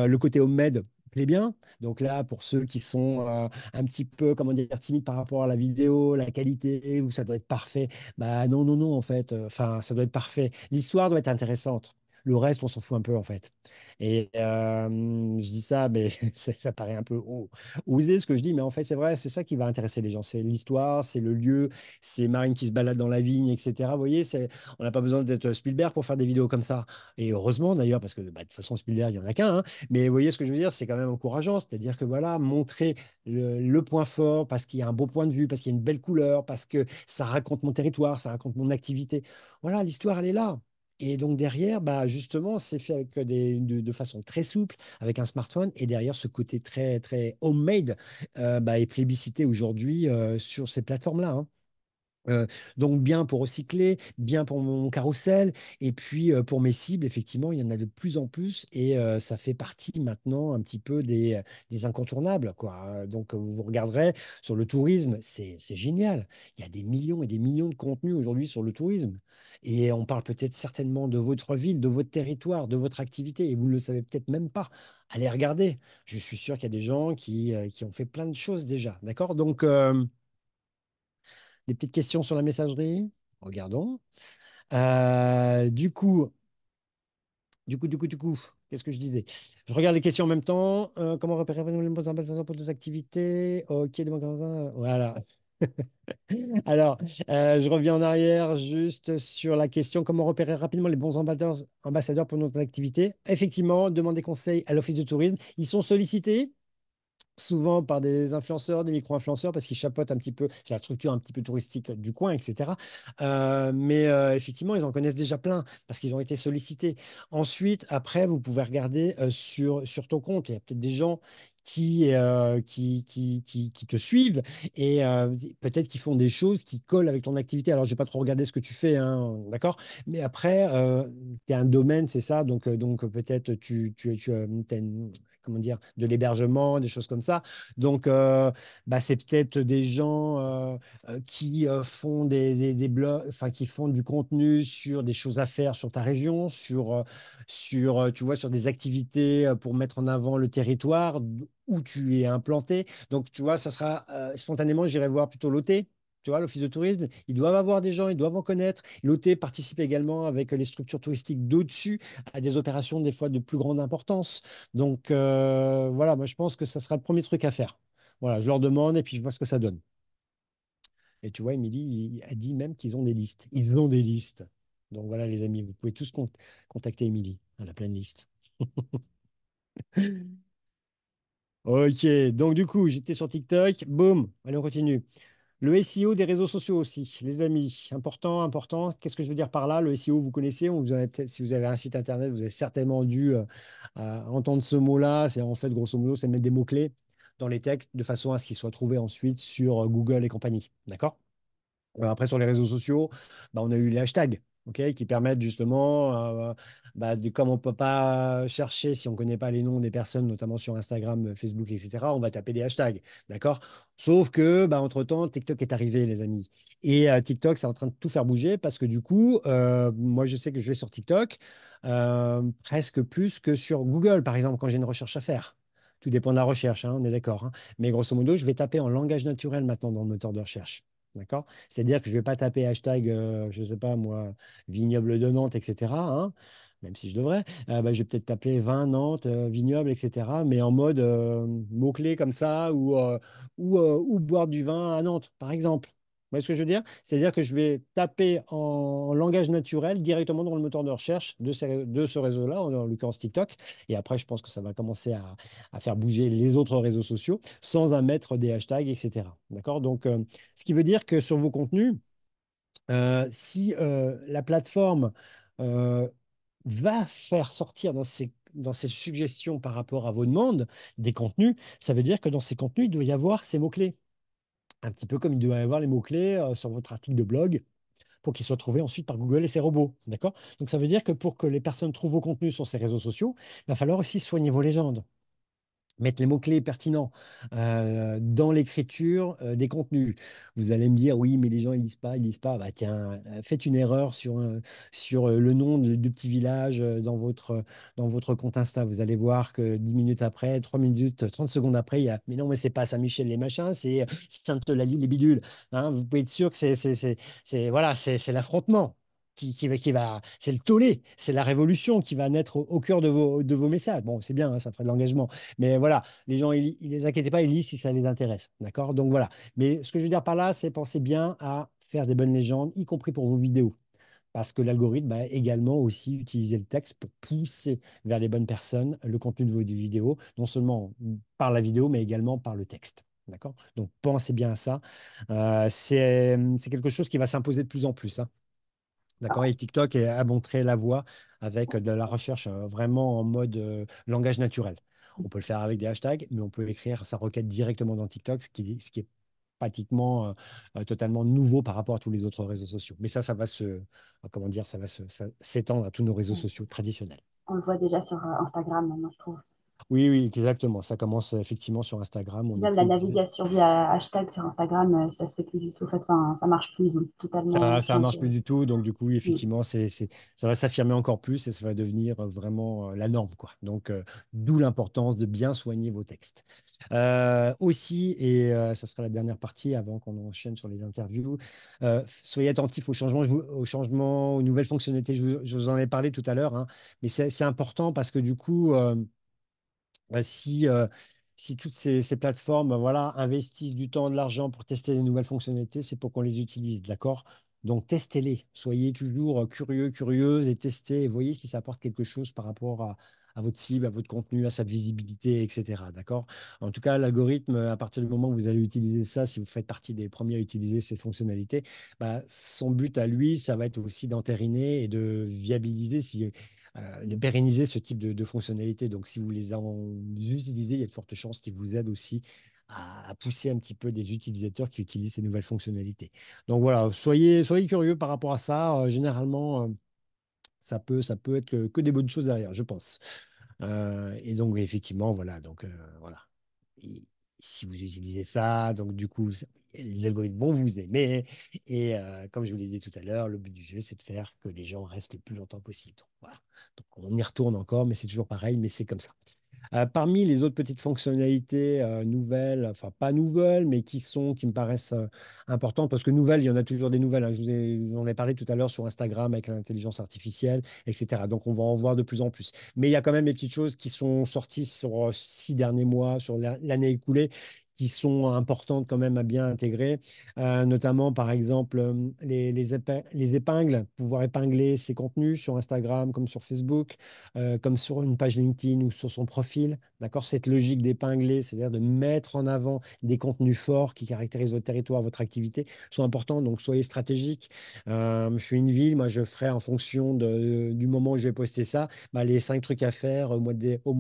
Le côté homemade plaît bien. Donc là, pour ceux qui sont un petit peu, comment dire, timides par rapport à la vidéo, la qualité, où ça doit être parfait, bah non, non, non, en fait. Enfin, ça doit être parfait. L'histoire doit être intéressante. Le reste, on s'en fout un peu, en fait. Et je dis ça, mais ça paraît un peu osé ce que je dis, mais en fait, c'est vrai, c'est ça qui va intéresser les gens. C'est l'histoire, c'est le lieu, c'est Marine qui se balade dans la vigne, etc. Vous voyez, on n'a pas besoin d'être Spielberg pour faire des vidéos comme ça. Et heureusement, d'ailleurs, parce que bah, de toute façon, Spielberg, il n'y en a qu'un, hein. Mais vous voyez ce que je veux dire, c'est quand même encourageant. C'est-à-dire que voilà, montrer le point fort parce qu'il y a un beau point de vue, parce qu'il y a une belle couleur, parce que ça raconte mon territoire, ça raconte mon activité. Voilà, l'histoire, elle est là. Et donc derrière, bah justement, c'est fait avec de façon très souple, avec un smartphone. Et derrière, ce côté très, très homemade bah, est plébiscité aujourd'hui sur ces plateformes-là, hein. Euh, donc bien pour recycler, bien pour mon carrousel, et puis pour mes cibles, effectivement, il y en a de plus en plus, et ça fait partie maintenant un petit peu des incontournables, quoi. Donc vous regarderez sur le tourisme, c'est génial. Il y a des millions et des millions de contenus aujourd'hui sur le tourisme, et on parle peut-être certainement de votre ville, de votre territoire, de votre activité, et vous ne le savez peut-être même pas. Allez regarder. Je suis sûr qu'il y a des gens qui ont fait plein de choses déjà, d'accord? Donc des petites questions sur la messagerie. Regardons. Du coup, qu'est-ce que je disais? Je regarde les questions en même temps. Comment repérer les bons ambassadeurs pour nos activités? Ok, voilà. Alors, je reviens en arrière juste sur la question comment repérer rapidement les bons ambassadeurs pour notre activité. Effectivement, demandez conseil à l'Office de tourisme. Ils sont sollicités. souvent par des influenceurs, des micro-influenceurs, parce qu'ils chapeautent un petit peu, c'est la structure un petit peu touristique du coin, etc. Mais effectivement, ils en connaissent déjà plein parce qu'ils ont été sollicités. Ensuite, après, vous pouvez regarder sur ton compte. Il y a peut-être des gens qui te suivent et peut-être qu'ils font des choses qui collent avec ton activité. Alors, je vais pas trop regarder ce que tu fais, hein, d'accord? Mais après, tu as un domaine, c'est ça, donc peut-être t'as comment dire, de l'hébergement, des choses comme ça. Donc, bah, c'est peut-être des gens qui font des blogs, enfin, qui font du contenu sur des choses à faire sur ta région, tu vois, sur des activités pour mettre en avant le territoire où tu es implanté. Donc, tu vois, ça sera spontanément, j'irai voir plutôt l'OT. Tu vois, l'Office de tourisme, ils doivent avoir des gens, ils doivent en connaître. L'OT participe également avec les structures touristiques d'au-dessus à des opérations des fois de plus grande importance. Donc voilà, moi je pense que ça sera le premier truc à faire. Voilà, je leur demande et puis je vois ce que ça donne. Et tu vois, Émilie a dit même qu'ils ont des listes. Ils ont des listes. Donc voilà, les amis, vous pouvez tous contacter Émilie. Elle a plein de listes. Ok, donc du coup, j'étais sur TikTok. Boum, allez, on continue. Le SEO des réseaux sociaux aussi, les amis, important, important. Qu'est-ce que je veux dire par là? Le SEO, vous connaissez, vous avez peut-être, si vous avez un site internet, vous avez certainement dû entendre ce mot-là. C'est en fait, grosso modo, c'est mettre des mots-clés dans les textes de façon à ce qu'ils soient trouvés ensuite sur Google et compagnie. D'accord? Après, sur les réseaux sociaux, bah, on a eu les hashtags, ok, qui permettent justement, bah, comme on ne peut pas chercher si on ne connaît pas les noms des personnes, notamment sur Instagram, Facebook, etc., on va taper des hashtags, d'accord? Sauf que, bah, entre-temps, TikTok est arrivé, les amis. Et TikTok, c'est en train de tout faire bouger parce que du coup, moi, je sais que je vais sur TikTok presque plus que sur Google, par exemple, quand j'ai une recherche à faire. Tout dépend de la recherche, hein, on est d'accord, hein. Mais grosso modo, je vais taper en langage naturel maintenant dans le moteur de recherche. D'accord? C'est-à-dire que je ne vais pas taper hashtag, je ne sais pas moi, vignoble de Nantes, etc., hein, même si je devrais. Bah, je vais peut-être taper vin, Nantes, vignoble, etc., mais en mode mot-clé comme ça, ou boire du vin à Nantes, par exemple. Vous voyez ce que je veux dire? C'est-à-dire que je vais taper en langage naturel directement dans le moteur de recherche de ce réseau-là, en l'occurrence TikTok. Et après, je pense que ça va commencer à faire bouger les autres réseaux sociaux sans à mettre des hashtags, etc. D'accord? Donc, ce qui veut dire que sur vos contenus, si la plateforme euh, va faire sortir dans ses suggestions par rapport à vos demandes des contenus, ça veut dire que dans ces contenus, il doit y avoir ces mots-clés. Un petit peu comme il doit y avoir les mots-clés sur votre article de blog pour qu'ils soient trouvés ensuite par Google et ses robots. D'accord? Donc ça veut dire que pour que les personnes trouvent vos contenus sur ces réseaux sociaux, il va falloir aussi soigner vos légendes, mettre les mots-clés pertinents dans l'écriture des contenus. Vous allez me dire, oui, mais les gens, ils lisent pas, ils lisent pas. Bah, tiens, faites une erreur sur le nom de petit village dans votre compte Insta. Vous allez voir que 10 minutes après, 3 minutes, 30 secondes après, il y a, mais non, mais c'est pas Saint-Michel les machins, c'est Sainte-Eulalie les bidules. Hein, vous pouvez être sûr que voilà, c'est l'affrontement. C'est le tollé, c'est la révolution qui va naître au cœur de vos messages. Bon, c'est bien, hein, ça ferait de l'engagement. Mais voilà, les gens, ils les inquiétez pas, ils lisent si ça les intéresse. D'accord? Donc voilà. Mais ce que je veux dire par là, c'est penser bien à faire des bonnes légendes, y compris pour vos vidéos. Parce que l'algorithme va également aussi utiliser le texte pour pousser vers les bonnes personnes le contenu de vos vidéos, non seulement par la vidéo, mais également par le texte. D'accord? Donc pensez bien à ça. C'est quelque chose qui va s'imposer de plus en plus, hein. D'accord? Et TikTok a montré la voie avec de la recherche vraiment en mode langage naturel. On peut le faire avec des hashtags, mais on peut écrire sa requête directement dans TikTok, ce qui est pratiquement totalement nouveau par rapport à tous les autres réseaux sociaux. Mais ça va comment dire, ça s'étendre à tous nos réseaux sociaux traditionnels. On le voit déjà sur Instagram, maintenant, je trouve. Oui, oui, exactement. Ça commence effectivement sur Instagram. On Puis n'est même la plus obligé. navigation via hashtag sur Instagram, ça se fait plus du tout. En fait, enfin, ça marche plus. Ils ont totalement Ça marche changé. plus du tout. Donc, du coup, oui, Mm. effectivement, ça va s'affirmer encore plus et ça va devenir vraiment la norme, quoi. Donc, d'où l'importance de bien soigner vos textes. Aussi, et ça sera la dernière partie avant qu'on enchaîne sur les interviews, soyez attentifs aux nouvelles fonctionnalités. Je vous en ai parlé tout à l'heure, hein, mais c'est important parce que du coup, si toutes ces plateformes, voilà, investissent du temps, de l'argent pour tester les nouvelles fonctionnalités, c'est pour qu'on les utilise, d'accord? Donc, testez-les. Soyez toujours curieux, curieuse et testez et voyez si ça apporte quelque chose par rapport à votre cible, à votre contenu, à sa visibilité, etc. D'accord? En tout cas, l'algorithme, à partir du moment où vous allez utiliser ça, si vous faites partie des premiers à utiliser cette fonctionnalité, bah, son but à lui, ça va être aussi d'entériner et de viabiliser, de pérenniser ce type de fonctionnalité. Donc, si vous les utilisez, il y a de fortes chances qu'ils vous aident aussi à pousser un petit peu des utilisateurs qui utilisent ces nouvelles fonctionnalités. Donc voilà, soyez curieux par rapport à ça. Généralement, ça peut être que des bonnes choses derrière, je pense. Et donc, oui, effectivement, voilà. Donc, voilà. Et si vous utilisez ça, donc du coup, les algorithmes vont vous aimer. Et comme je vous l'ai dit tout à l'heure, le but du jeu, c'est de faire que les gens restent le plus longtemps possible. Donc, voilà. Donc, on y retourne encore, mais c'est toujours pareil, mais c'est comme ça. Parmi les autres petites fonctionnalités nouvelles, enfin pas nouvelles, mais qui me paraissent importantes, parce que nouvelles, il y en a toujours des nouvelles, hein. J'en ai parlé tout à l'heure sur Instagram avec l'intelligence artificielle, etc. Donc on va en voir de plus en plus. Mais il y a quand même des petites choses qui sont sorties sur 6 derniers mois, sur l'année écoulée, qui sont importantes quand même à bien intégrer. Notamment par exemple les épingles, pouvoir épingler ses contenus sur Instagram comme sur Facebook, comme sur une page LinkedIn ou sur son profil. D'accord? Cette logique d'épingler, c'est-à-dire de mettre en avant des contenus forts qui caractérisent votre territoire, votre activité, sont importants. Donc, soyez stratégique. Je suis une ville, moi, je ferai en fonction du moment où je vais poster ça, bah, les 5 trucs à faire au mois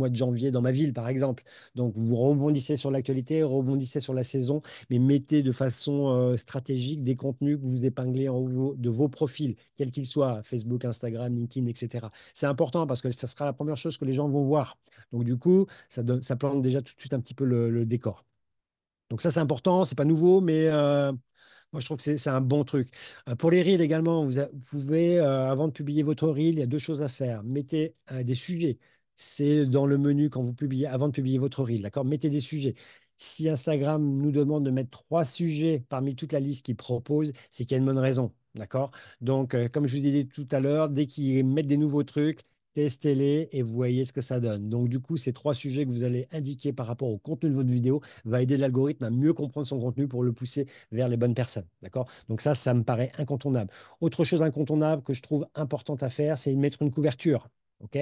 de janvier dans ma ville, par exemple. Donc, vous rebondissez sur l'actualité, rebondissez sur la saison, mais mettez de façon stratégique des contenus que vous épinglez en haut de vos profils, quels qu'ils soient, Facebook, Instagram, LinkedIn, etc. C'est important parce que ça sera la première chose que les gens vont voir. Donc, du coup, ça plante déjà tout de suite un petit peu le décor. Donc, ça, c'est important. C'est pas nouveau, mais moi, je trouve que c'est un bon truc. Pour les reels également, vous pouvez, avant de publier votre reel, il y a 2 choses à faire. Mettez des sujets. C'est dans le menu quand vous publiez, avant de publier votre reel, d'accord? Mettez des sujets. Si Instagram nous demande de mettre 3 sujets parmi toute la liste qu'il propose, c'est qu'il y a une bonne raison, d'accord? Donc, comme je vous ai dit tout à l'heure, dès qu'ils mettent des nouveaux trucs, testez-les et vous voyez ce que ça donne. Donc, du coup, ces 3 sujets que vous allez indiquer par rapport au contenu de votre vidéo va aider l'algorithme à mieux comprendre son contenu pour le pousser vers les bonnes personnes. D'accord? Donc ça me paraît incontournable. Autre chose incontournable que je trouve importante à faire, c'est de mettre une couverture. OK?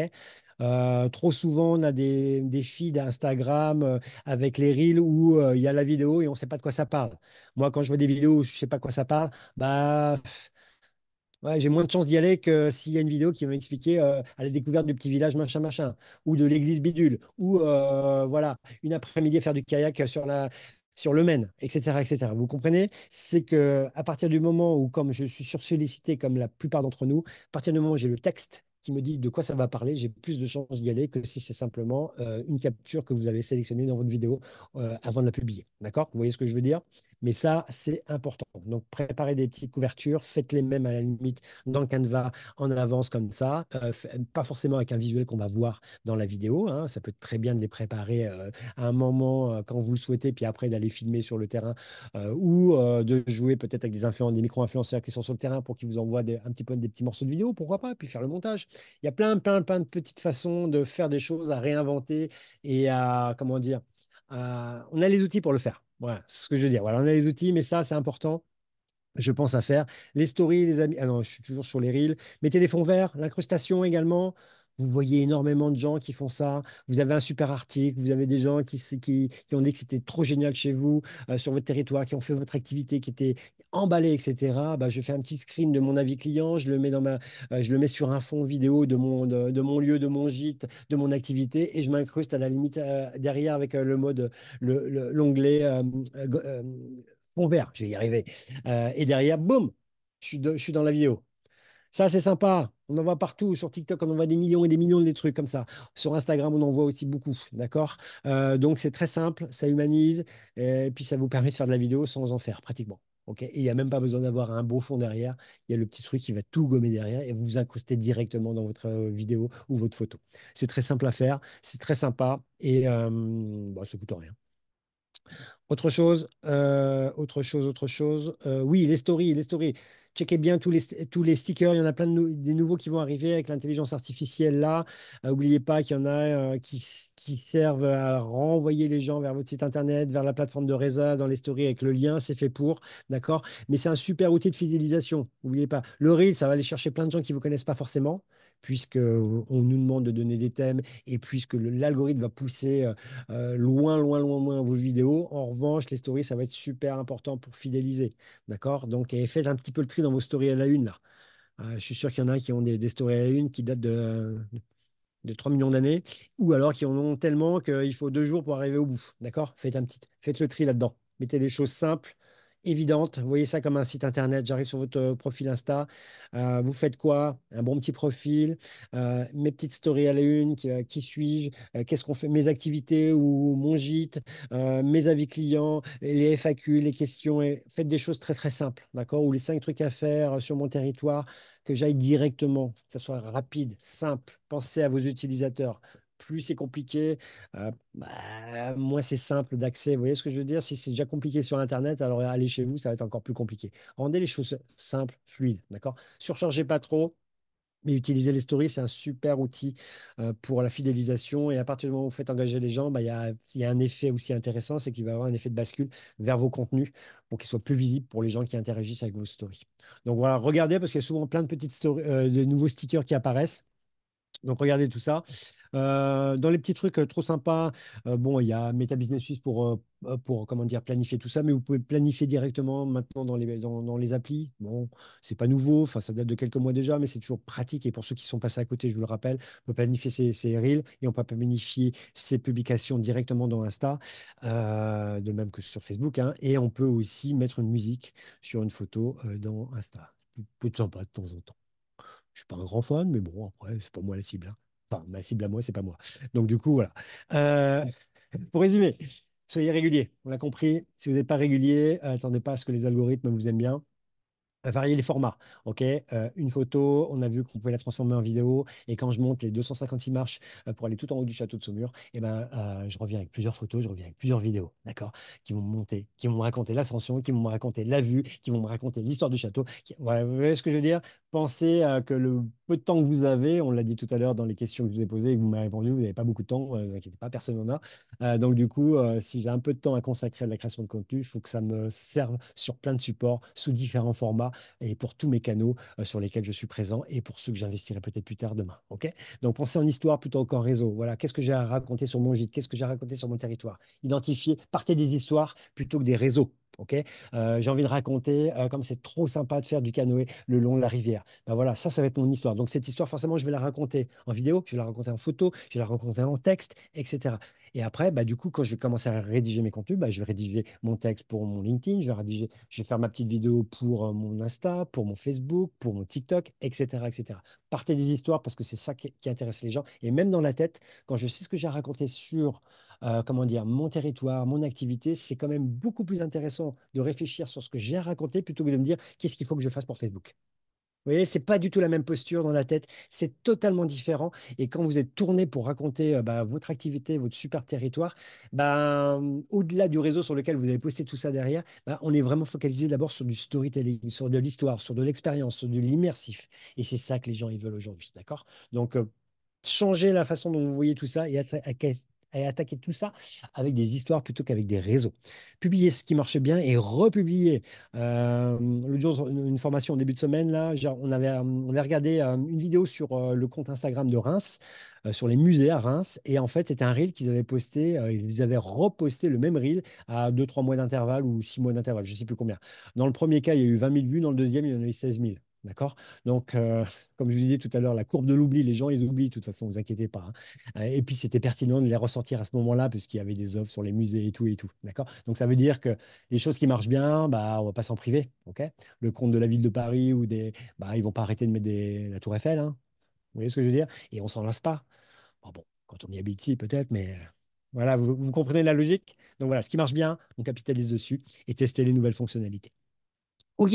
Trop souvent, on a des feeds Instagram avec les reels où il y a la vidéo et on ne sait pas de quoi ça parle. Moi, quand je vois des vidéos où je ne sais pas de quoi ça parle, bah, ouais, j'ai moins de chance d'y aller que s'il y a une vidéo qui va m'expliquer à la découverte du petit village machin machin, ou de l'église bidule, ou voilà, une après-midi à faire du kayak sur le Maine, etc., etc. Vous comprenez? C'est que à partir du moment où, comme je suis sursollicité, comme la plupart d'entre nous, à partir du moment où j'ai le texte qui me dit de quoi ça va parler, j'ai plus de chances d'y aller que si c'est simplement une capture que vous avez sélectionnée dans votre vidéo avant de la publier. D'accord? Vous voyez ce que je veux dire? Mais ça, c'est important. Donc, préparez des petites couvertures, faites-les même à la limite dans le Canva en avance comme ça. Pas forcément avec un visuel qu'on va voir dans la vidéo, hein. Ça peut être très bien de les préparer à un moment quand vous le souhaitez, puis après d'aller filmer sur le terrain ou de jouer peut-être avec des micro-influenceurs qui sont sur le terrain pour qu'ils vous envoient un petit peu des petits morceaux de vidéo, pourquoi pas, puis faire le montage. Il y a plein de petites façons de faire des choses, à réinventer et à, comment dire, on a les outils pour le faire. Voilà, c'est ce que je veux dire. Voilà, on a les outils, mais ça, c'est important je pense à faire. Les stories, les amis. Ah non, je suis toujours sur les reels. Mettez les fonds verts, l'incrustation également. Vous voyez énormément de gens qui font ça. Vous avez un super article. Vous avez des gens qui ont dit que c'était trop génial chez vous, sur votre territoire, qui ont fait votre activité, qui était emballée, etc. Bah, je fais un petit screen de mon avis client. Je le mets sur un fond vidéo de mon lieu, de mon gîte, de mon activité. Et je m'incruste à la limite derrière avec le mode, l'onglet fond vert. Je vais y arriver. Et derrière, boum, je suis dans la vidéo. Ça, c'est sympa. On en voit partout. Sur TikTok, on en voit des millions et des millions de trucs comme ça. Sur Instagram, on en voit aussi beaucoup. D'accord? Donc, c'est très simple. Ça humanise. Et puis, ça vous permet de faire de la vidéo sans en faire, pratiquement. OK? Et il n'y a même pas besoin d'avoir un beau fond derrière. Il y a le petit truc qui va tout gommer derrière et vous vous incrustez directement dans votre vidéo ou votre photo. C'est très simple à faire. C'est très sympa. Et bah, ça coûte rien. Autre chose. Oui, les stories. Checkez bien tous les stickers. Il y en a plein des nouveaux qui vont arriver avec l'intelligence artificielle là. N'oubliez pas qu'il y en a qui servent à renvoyer les gens vers votre site internet, vers la plateforme de Reza dans les stories avec le lien. C'est fait pour, d'accord? Mais c'est un super outil de fidélisation. N'oubliez pas. Le Reel, ça va aller chercher plein de gens qui ne vous connaissent pas forcément. puisque on nous demande de donner des thèmes et puisque l'algorithme va pousser loin, loin, loin, loin vos vidéos. En revanche, les stories, ça va être super important pour fidéliser. D'accord? Donc, et faites un petit peu le tri dans vos stories à la une, là. Je suis sûr qu'il y en a qui ont des stories à la une qui datent de 3 millions d'années, ou alors qui en ont tellement qu'il faut 2 jours pour arriver au bout. D'accord? Faites le tri là-dedans. Mettez des choses simples, évidentes. Vous voyez ça comme un site internet. J'arrive sur votre profil Insta. Vous faites quoi? Un bon petit profil. Mes petites stories à la une. Qui suis-je? Qu'est-ce qu'on fait? Mes activités ou mon gîte, mes avis clients, les FAQ, les questions. Et faites des choses très très simples. D'accord? Ou les 5 trucs à faire sur mon territoire, que j'aille directement, que ça soit rapide, simple. Pensez à vos utilisateurs. Plus c'est compliqué, moins c'est simple d'accès. Vous voyez ce que je veux dire? Si c'est déjà compliqué sur Internet, alors allez chez vous, ça va être encore plus compliqué. Rendez les choses simples, fluides, d'accord? Surchargez pas trop. Mais utiliser les stories, c'est un super outil pour la fidélisation. Et à partir du moment où vous faites engager les gens, bah, il y a un effet aussi intéressant, c'est qu'il va y avoir un effet de bascule vers vos contenus pour qu'ils soient plus visibles pour les gens qui interagissent avec vos stories. Donc voilà, regardez parce qu'il y a souvent plein de petites stories, de nouveaux stickers qui apparaissent. Donc regardez tout ça. Dans les petits trucs trop sympas, bon, il y a Meta Business Suisse pour comment dire, planifier tout ça, mais vous pouvez planifier directement maintenant dans les applis. Bon, c'est pas nouveau, enfin, ça date de quelques mois déjà, mais c'est toujours pratique. Et pour ceux qui sont passés à côté, je vous le rappelle, on peut planifier ses Reels et on peut planifier ses publications directement dans Insta, de même que sur Facebook, hein. Et on peut aussi mettre une musique sur une photo dans Insta. Peu de sympa de temps en temps. Je suis pas un grand fan, mais bon, après, c'est pas moi la cible, hein. Enfin, ma cible à moi, c'est pas moi. Donc, du coup, voilà. Euh, pour résumer, soyez réguliers. On l'a compris. Si vous n'êtes pas régulier, attendez pas à ce que les algorithmes vous aiment bien. Varier les formats. OK. Une photo, on a vu qu'on pouvait la transformer en vidéo. Et quand je monte les 256 marches pour aller tout en haut du château de Saumur, eh ben, je reviens avec plusieurs photos, je reviens avec plusieurs vidéos, d'accord, qui vont me monter, qui vont me raconter l'ascension, qui vont me raconter la vue, qui vont me raconter l'histoire du château. Voilà, vous voyez ce que je veux dire? Pensez que le peu de temps que vous avez, on l'a dit tout à l'heure dans les questions que je vous ai posées et que vous m'avez répondu, vous n'avez pas beaucoup de temps, ne vous inquiétez pas, personne n'en a. Donc, du coup, si j'ai un peu de temps à consacrer à la création de contenu, il faut que ça me serve sur plein de supports, sous différents formats et pour tous mes canaux sur lesquels je suis présent et pour ceux que j'investirai peut-être plus tard demain. OK? Donc, pensez en histoire plutôt qu'en réseau. Voilà, qu'est-ce que j'ai à raconter sur mon gîte? Qu'est-ce que j'ai à raconter sur mon territoire? Identifiez, partez des histoires plutôt que des réseaux. OK? J'ai envie de raconter, comme c'est trop sympa de faire du canoë le long de la rivière. Ben voilà, ça va être mon histoire. Donc, cette histoire, forcément, je vais la raconter en vidéo, je vais la raconter en photo, je vais la raconter en texte, etc. Et après, bah, du coup, quand je vais commencer à rédiger mes contenus, bah, je vais rédiger mon texte pour mon LinkedIn, je vais faire ma petite vidéo pour mon Insta, pour mon Facebook, pour mon TikTok, etc., etc. Partez des histoires parce que c'est ça qui intéresse les gens. Et même dans la tête, quand je sais ce que j'ai à raconter sur, comment dire, mon territoire, mon activité, c'est quand même beaucoup plus intéressant de réfléchir sur ce que j'ai à raconter plutôt que de me dire qu'est-ce qu'il faut que je fasse pour Facebook. Vous voyez, c'est pas du tout la même posture dans la tête, c'est totalement différent. Et quand vous êtes tourné pour raconter bah, votre activité, votre super territoire, bah, au-delà du réseau sur lequel vous avez posté tout ça derrière, bah, on est vraiment focalisé d'abord sur du storytelling, sur de l'histoire, sur de l'expérience, sur de l'immersif. Et c'est ça que les gens ils veulent aujourd'hui, d'accord? Donc, changez la façon dont vous voyez tout ça et attaquer tout ça avec des histoires plutôt qu'avec des réseaux. Publier ce qui marche bien et republier. L'autre jour, une formation au début de semaine, là, genre, on avait regardé une vidéo sur le compte Instagram de Reims, sur les musées à Reims. Et en fait, c'était un reel qu'ils avaient posté. Ils avaient reposté le même reel à 2, 3 mois d'intervalle ou 6 mois d'intervalle, je ne sais plus combien. Dans le premier cas, il y a eu 20 000 vues. Dans le deuxième, il y en a eu 16 000. D'accord? Donc, comme je vous disais tout à l'heure, la courbe de l'oubli, les gens, ils oublient, de toute façon, ne vous inquiétez pas, hein. Et puis, c'était pertinent de les ressortir à ce moment-là, puisqu'il y avait des offres sur les musées et tout et tout. D'accord? Donc, ça veut dire que les choses qui marchent bien, bah, on ne va pas s'en priver. OK? Le compte de la ville de Paris ou bah, ils vont pas arrêter de mettre la Tour Eiffel, hein. Vous voyez ce que je veux dire? Et on s'en lasse pas. Bon, quand on y habite ici, peut-être, mais voilà, vous comprenez la logique? Donc, voilà, ce qui marche bien, on capitalise dessus et tester les nouvelles fonctionnalités. OK.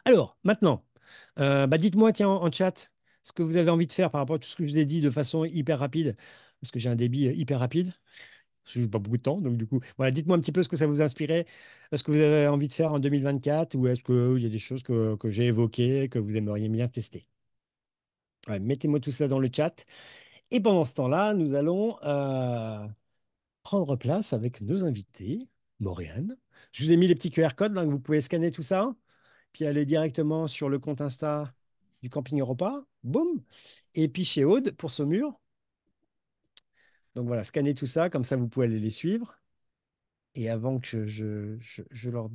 Alors, maintenant, bah, dites-moi, tiens, en chat, ce que vous avez envie de faire par rapport à tout ce que je vous ai dit de façon hyper rapide, parce que j'ai un débit hyper rapide, parce que je n'ai pas beaucoup de temps. Donc, du coup, voilà, dites-moi un petit peu ce que ça vous a inspiré, ce que vous avez envie de faire en 2024, ou est-ce qu'il y a des choses que j'ai évoquées, que vous aimeriez bien tester. Ouais, mettez-moi tout ça dans le chat. Et pendant ce temps-là, nous allons prendre place avec nos invités, Morgane. Je vous ai mis les petits QR codes, là, que vous pouvez scanner tout ça, puis aller directement sur le compte Insta. du camping Europa. Boum. Et puis chez Aude pour Saumur. Donc voilà, scannez tout ça, comme ça vous pouvez aller les suivre. Et avant que je leur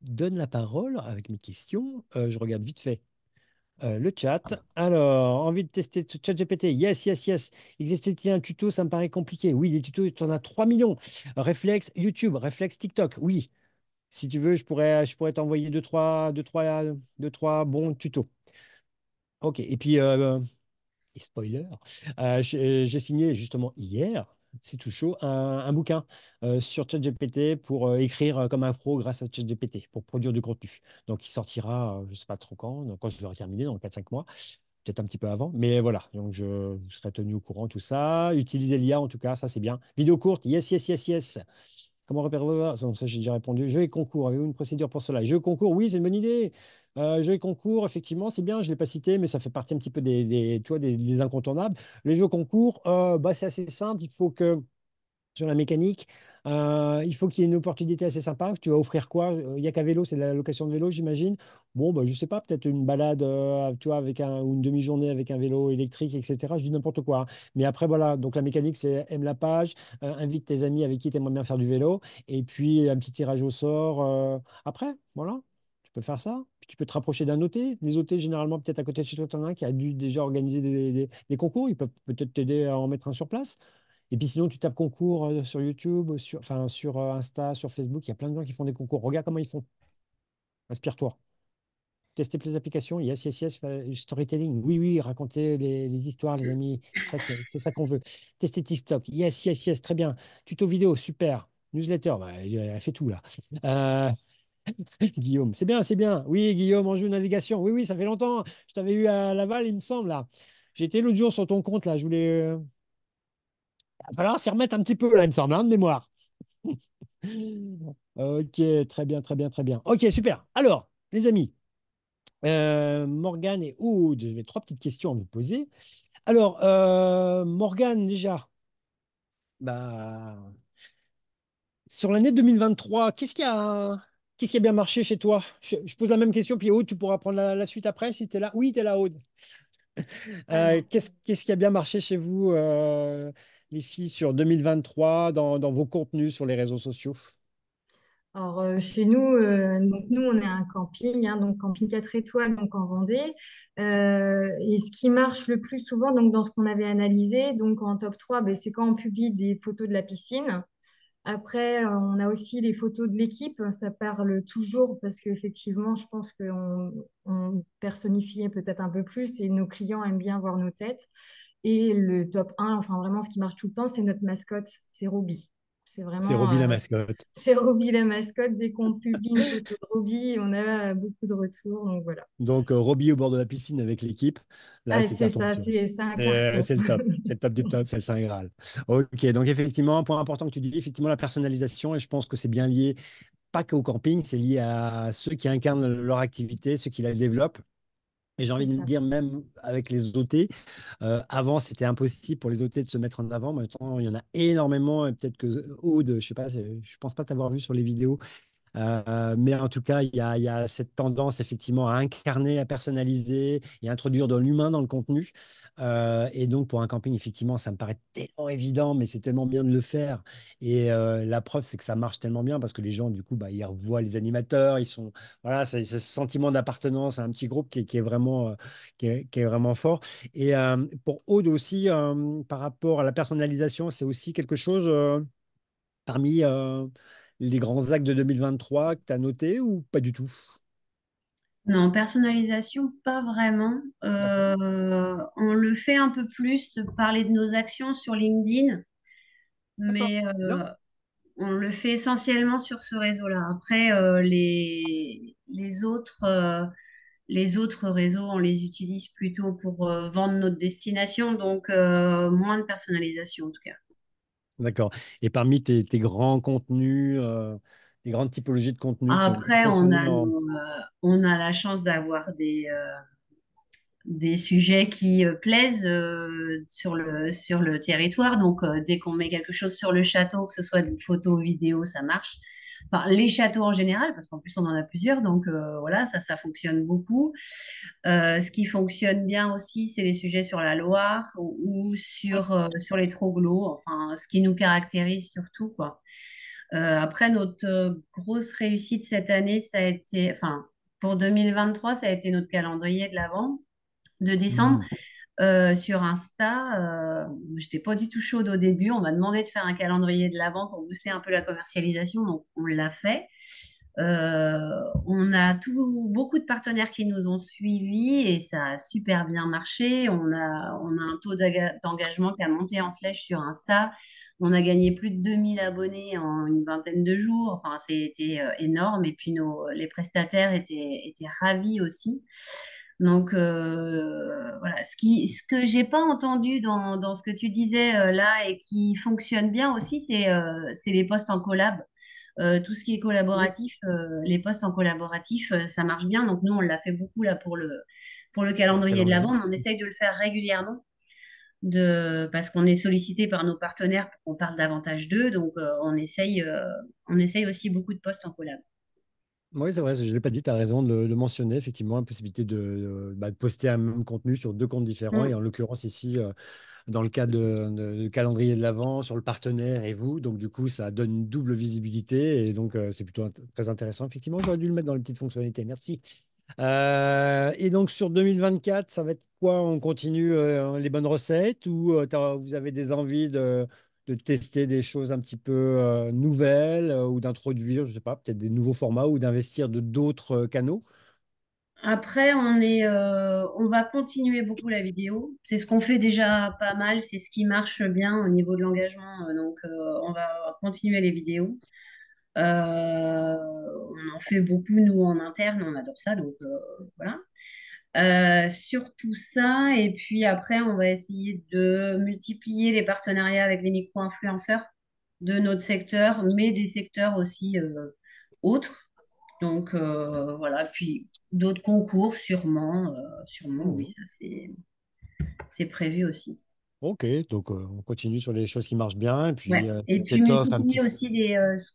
donne la parole avec mes questions, je regarde vite fait le chat. Alors, envie de tester ChatGPT? Yes, yes, yes. Existe-t-il un tuto? Ça me paraît compliqué. Oui, des tutos, tu en as 3 millions. Réflexe YouTube, réflexe TikTok. Oui. Si tu veux, je pourrais t'envoyer deux, trois bons tutos. Ok. Et puis, et spoiler, j'ai signé justement hier, c'est tout chaud, un bouquin sur ChatGPT pour écrire comme un pro grâce à ChatGPT, pour produire du contenu. Donc, il sortira, je ne sais pas trop quand, donc quand je l'aurai terminé, dans 4 5 mois, peut-être un petit peu avant. Mais voilà, donc je serai tenu au courant, tout ça. Utiliser l'IA, en tout cas, ça c'est bien. Vidéo courte, yes, yes, yes, yes. Comment repérer? Ça, j'ai déjà répondu. Jeux et concours, avez-vous une procédure pour cela? Jeux et concours, oui, c'est une bonne idée. Jeux et concours, effectivement, c'est bien, je ne l'ai pas cité, mais ça fait partie un petit peu tu vois, des incontournables. Les jeux concours, bah, c'est assez simple. Il faut que sur la mécanique. Il faut qu'il y ait une opportunité assez sympa. Tu vas offrir quoi? Il n'y a qu'à vélo, c'est de la location de vélo, j'imagine. Bon, bah, je sais pas, peut-être une balade, tu vois, ou une demi-journée avec un vélo électrique, etc. Je dis n'importe quoi, hein. Mais après, voilà, donc la mécanique, c'est aime la page, invite tes amis avec qui tu aimerais bien faire du vélo, et puis un petit tirage au sort. Après, voilà, tu peux faire ça. Puis tu peux te rapprocher d'un OT. Les OT, généralement, peut-être à côté de chez toi, tu en as un qui a dû déjà organiser des concours. Ils peuvent peut-être t'aider à en mettre un sur place. Et puis sinon, tu tapes concours sur YouTube, enfin, sur Insta, sur Facebook, il y a plein de gens qui font des concours. Regarde comment ils font. Inspire-toi. Tester plus d'applications. Yes, yes, yes. Storytelling. Oui, oui, raconter les histoires, les amis. C'est ça qu'on veut. Tester TikTok. Yes, yes, yes. Très bien. Tuto vidéo. Super. Newsletter. Bah, elle fait tout là. Euh, Guillaume. C'est bien, c'est bien. Oui, Guillaume, Anjou Navigation. Oui, oui, ça fait longtemps. Je t'avais eu à Laval, il me semble là. J'étais l'autre jour sur ton compte là. Je voulais. Il va falloir s'y remettre un petit peu là, il me semble, hein, de mémoire. Ok, très bien, très bien, très bien. Ok, super. Alors, les amis, Morgane et Aude, j'avais 3 petites questions à vous poser. Alors, Morgane, déjà, bah, sur l'année 2023, qu'est-ce qui a bien marché chez toi? Je pose la même question, puis Aude, tu pourras prendre la suite après si tu es là. Oui, tu es là, Aude. Alors, Qu'est-ce qui a bien marché chez vous, les filles, sur 2023 dans vos contenus sur les réseaux sociaux? chez nous, donc nous, on est un camping, hein, donc camping 4 étoiles, donc en Vendée. Et ce qui marche le plus souvent, donc dans ce qu'on avait analysé, donc en top 3, ben, c'est quand on publie des photos de la piscine. Après, on a aussi les photos de l'équipe. Ça parle toujours parce qu'effectivement, je pense qu'on personnifiait peut-être un peu plus et nos clients aiment bien voir nos têtes. Et le top un, enfin vraiment ce qui marche tout le temps, c'est notre mascotte, c'est Roby. C'est C'est vraiment, Roby la mascotte. c'est Roby la mascotte. Dès qu'on publie une photo de Roby, on a beaucoup de retours. Donc voilà. Donc, Roby au bord de la piscine avec l'équipe, là, Ah, c'est c'est carton ça, sûr. c'est un C'est carton. c'est le top. C'est le top du top, c'est le Saint Graal. Ok, donc effectivement, un point important que tu dis, effectivement, la personnalisation, et je pense que c'est bien lié, pas qu'au camping, c'est lié à ceux qui incarnent leur activité, ceux qui la développent. Et j'ai envie C'est de ça. dire, même avec les OT, avant, c'était impossible pour les OT de se mettre en avant. Maintenant, il y en a énormément. Et peut-être que Aude, je sais pas, je pense pas t'avoir vu sur les vidéos, mais en tout cas, il y a cette tendance effectivement à incarner, à personnaliser et à introduire de l'humain dans le contenu. Et donc, pour un camping, effectivement, ça me paraît tellement évident, mais c'est tellement bien de le faire. Et la preuve, c'est que ça marche tellement bien parce que les gens, du coup, bah, ils revoient les animateurs, ils sont, voilà, c'est ce sentiment d'appartenance à un petit groupe qui est vraiment, qui est vraiment fort. Et pour Aude aussi, par rapport à la personnalisation, c'est aussi quelque chose. Parmi les grands actes de 2023 que tu as noté ou pas du tout? Non, personnalisation, pas vraiment. D'accord. On le fait un peu plus, parler de nos actions sur LinkedIn, D'accord. mais Bien. on le fait essentiellement sur ce réseau-là. Après, les autres réseaux, on les utilise plutôt pour vendre notre destination, donc moins de personnalisation en tout cas. D'accord. Et parmi tes grands contenus, les grandes typologies de contenus qui ont bien Après, fonctionné on a la chance d'avoir des sujets qui plaisent sur le territoire. Donc, dès qu'on met quelque chose sur le château, que ce soit une photo ou vidéo, ça marche. enfin les châteaux en général, parce qu'en plus on en a plusieurs, donc voilà, ça fonctionne beaucoup. Ce qui fonctionne bien aussi, c'est les sujets sur la Loire ou sur les troglodytes, enfin ce qui nous caractérise surtout, quoi. Après, notre grosse réussite cette année, ça a été, enfin, pour 2023, ça a été notre calendrier de l'Avent de décembre. Hmm. Sur Insta, j'étais pas du tout chaude au début. On m'a demandé de faire un calendrier de l'Avent pour booster un peu la commercialisation, donc on l'a fait. On a beaucoup de partenaires qui nous ont suivis et ça a super bien marché. On a un taux d'engagement qui a monté en flèche sur Insta. On a gagné plus de 2000 abonnés en une vingtaine de jours. Enfin, c'était énorme. Et puis, les prestataires étaient ravis aussi. Donc, voilà. Ce que j'ai pas entendu dans ce que tu disais là et qui fonctionne bien aussi, c'est les posts en collab. Tout ce qui est collaboratif, les posts en collaboratif, ça marche bien. Donc nous, on l'a fait beaucoup là pour le Pour le calendrier de l'Avent. calendrier. On essaye de le faire régulièrement parce qu'on est sollicité par nos partenaires pour qu'on parle davantage d'eux. Donc on essaye aussi beaucoup de posts en collab. Oui, c'est vrai, je ne l'ai pas dit, tu as raison de le mentionner, effectivement, la possibilité de poster un même contenu sur deux comptes différents. Et Mm. en l'occurrence, ici, dans le cas de calendrier de l'Avent, sur le partenaire et vous. Donc, du coup, ça donne une double visibilité. Et donc, c'est plutôt très intéressant. Effectivement, j'aurais dû le mettre dans les petites fonctionnalités. Merci. Et donc, sur 2024, ça va être quoi? On continue les bonnes recettes ou vous avez des envies de tester des choses un petit peu nouvelles ou d'introduire, je sais pas, peut-être des nouveaux formats ou d'investir de d'autres canaux? Après, on va continuer beaucoup la vidéo. C'est ce qu'on fait déjà pas mal. C'est ce qui marche bien au niveau de l'engagement. Donc, on va continuer les vidéos. On en fait beaucoup, nous, en interne, on adore ça, donc voilà. Surtout ça, et puis après, on va essayer de multiplier les partenariats avec les micro-influenceurs de notre secteur, mais des secteurs aussi autres. Donc voilà, puis d'autres concours, sûrement, oui, Mhm. ça c'est prévu aussi. Ok, donc on continue sur les choses qui marchent bien et Ouais. puis Et puis cette offre un multiplier petit. aussi ce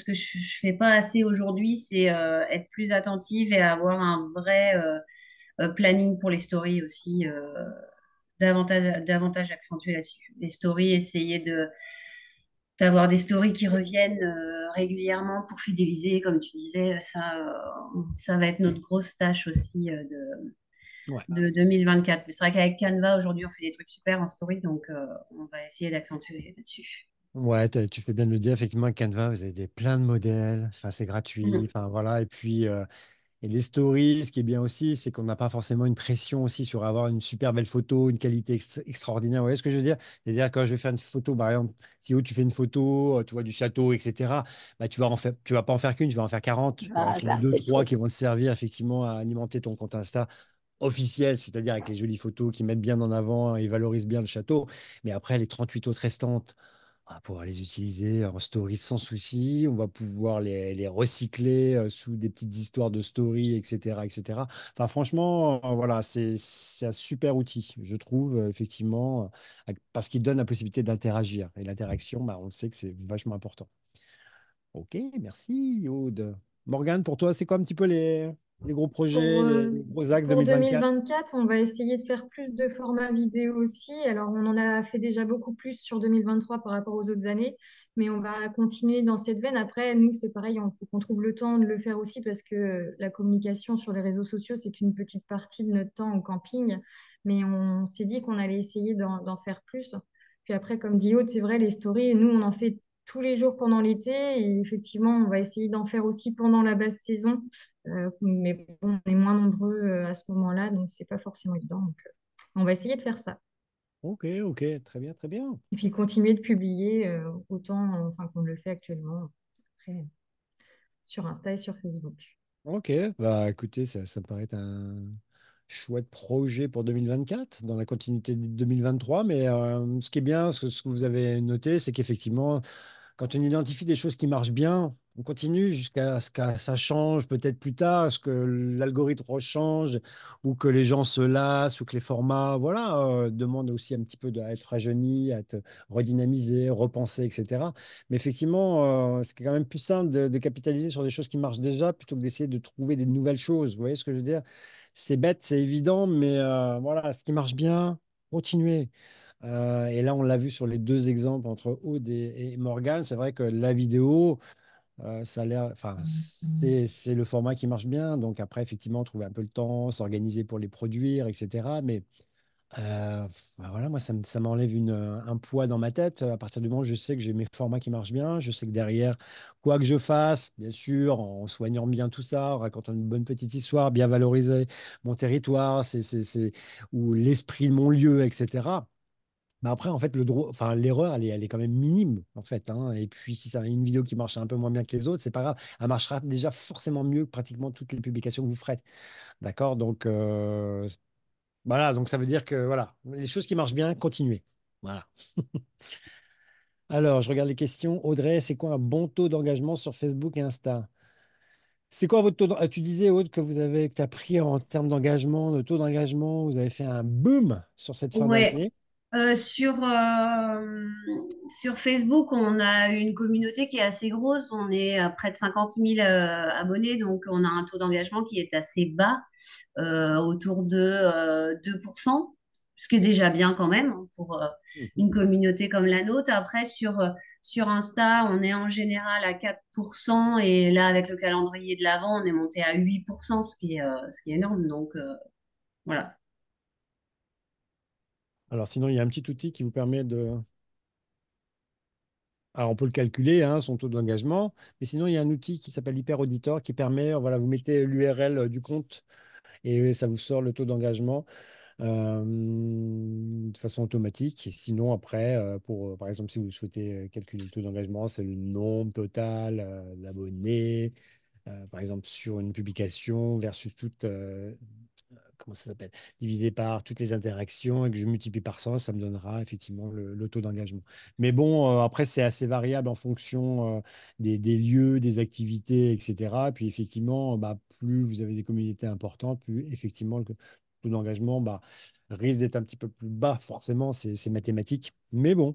que je fais pas assez aujourd'hui, c'est être plus attentive et avoir un vrai planning pour les stories aussi, davantage accentué là-dessus. Les stories, essayer d'avoir des stories qui reviennent régulièrement pour fidéliser, comme tu disais, ça va être notre grosse tâche aussi Ouais. de 2024. Mais c'est vrai qu'avec Canva, aujourd'hui, on fait des trucs super en story, donc on va essayer d'accentuer là-dessus. Ouais, tu fais bien de le dire. Effectivement, Canva, vous avez plein de modèles. Enfin, c'est gratuit. Mhm. Enfin, voilà. Et puis, et les stories, ce qui est bien aussi, c'est qu'on n'a pas forcément une pression aussi sur avoir une super belle photo, une qualité extraordinaire. Vous voyez ce que je veux dire? C'est-à-dire, quand je vais faire une photo, par exemple, si tu fais une photo, tu vois, du château, etc., bah, tu vas pas en faire qu'une, tu vas en faire 40. Tu vas en trouver Voilà, deux, c'est le trois truc. qui vont te servir effectivement à alimenter ton compte Insta officiel, c'est-à-dire avec les jolies photos qui mettent bien en avant et valorisent bien le château. Mais après, les 38 autres restantes, on va pouvoir les utiliser en story sans souci. On va pouvoir les recycler sous des petites histoires de story, etc., etc. Enfin, franchement, voilà, c'est un super outil, je trouve, effectivement, parce qu'il donne la possibilité d'interagir. Et l'interaction, bah, on sait que c'est vachement important. Ok, merci, Aude. Morgane, pour toi, c'est quoi un petit peu les gros projets, Pour, les gros axes pour 2024? 2024, on va essayer de faire plus de formats vidéo aussi. Alors, on en a fait déjà beaucoup plus sur 2023 par rapport aux autres années, mais on va continuer dans cette veine. Après, nous, c'est pareil, il faut qu'on trouve le temps de le faire aussi parce que la communication sur les réseaux sociaux, c'est qu'une petite partie de notre temps au camping. Mais on s'est dit qu'on allait essayer d'en faire plus. Puis après, comme dit Aude, c'est vrai, les stories, nous, on en fait tous les jours pendant l'été et effectivement, on va essayer d'en faire aussi pendant la basse saison. Mais bon, on est moins nombreux à ce moment-là, donc c'est pas forcément évident. Donc, on va essayer de faire ça. Ok, ok, très bien, très bien. Et puis continuer de publier autant enfin, qu'on le fait actuellement après, sur Insta et sur Facebook. Ok, bah écoutez, ça me paraît être un chouette projet pour 2024, dans la continuité de 2023. Mais ce qui est bien, ce que vous avez noté, c'est qu'effectivement, quand on identifie des choses qui marchent bien, on continue jusqu'à ce que ça change peut-être plus tard, à ce que l'algorithme change ou que les gens se lassent ou que les formats, voilà, demandent aussi un petit peu à être rajeunis, à être redynamisés, repensés, etc. Mais effectivement, c'est quand même plus simple de capitaliser sur des choses qui marchent déjà plutôt que d'essayer de trouver des nouvelles choses. Vous voyez ce que je veux dire? C'est bête, c'est évident, mais voilà, ce qui marche bien, continuez. Et là, on l'a vu sur les deux exemples entre Aude et Morgane. C'est vrai que la vidéo, ça a l'air, enfin, c'est le format qui marche bien. Donc après, effectivement, trouver un peu le temps, s'organiser pour les produire, etc. Mais bah voilà, moi, ça m'enlève un poids dans ma tête. À partir du moment où je sais que j'ai mes formats qui marchent bien, je sais que derrière, quoi que je fasse, bien sûr, en soignant bien tout ça, en racontant une bonne petite histoire, bien valoriser mon territoire, ou l'esprit de mon lieu, etc. Bah après, en fait, enfin, l'erreur, elle est quand même minime, en fait, hein. Et puis, si c'est une vidéo qui marche un peu moins bien que les autres, c'est pas grave. Elle marchera déjà forcément mieux que pratiquement toutes les publications que vous ferez. D'accord? Donc, voilà. Donc, ça veut dire que, voilà, les choses qui marchent bien, continuez. Voilà. Alors, je regarde les questions. Audrey, c'est quoi un bon taux d'engagement sur Facebook et Insta? C'est quoi votre tu disais, Aude, que tu as pris en termes d'engagement, de taux d'engagement, vous avez fait un boom sur cette fin Ouais. d'année. Sur Facebook, on a une communauté qui est assez grosse. On est à près de 50 000 abonnés, donc on a un taux d'engagement qui est assez bas, autour de 2%, ce qui est déjà bien quand même hein, pour Mhm. une communauté comme la nôtre. Après, sur Insta, on est en général à 4%, et là, avec le calendrier de l'Avent, on est monté à 8%, ce qui est énorme. Donc, voilà. Alors, sinon, il y a un petit outil qui vous permet de. Alors, on peut le calculer, hein, son taux d'engagement, mais sinon, il y a un outil qui s'appelle Hyper Auditor qui permet, voilà, vous mettez l'URL du compte et ça vous sort le taux d'engagement de façon automatique. Et sinon, après, par exemple, si vous souhaitez calculer le taux d'engagement, c'est le nombre total d'abonnés, par exemple, sur une publication versus toute, comment ça s'appelle, divisé par toutes les interactions et que je multiplie par 100, ça me donnera effectivement le taux d'engagement. Mais bon, après, c'est assez variable en fonction des lieux, des activités, etc. Puis effectivement, bah, plus vous avez des communautés importantes, plus effectivement le taux d'engagement bah, risque d'être un petit peu plus bas. Forcément, c'est mathématique. Mais bon.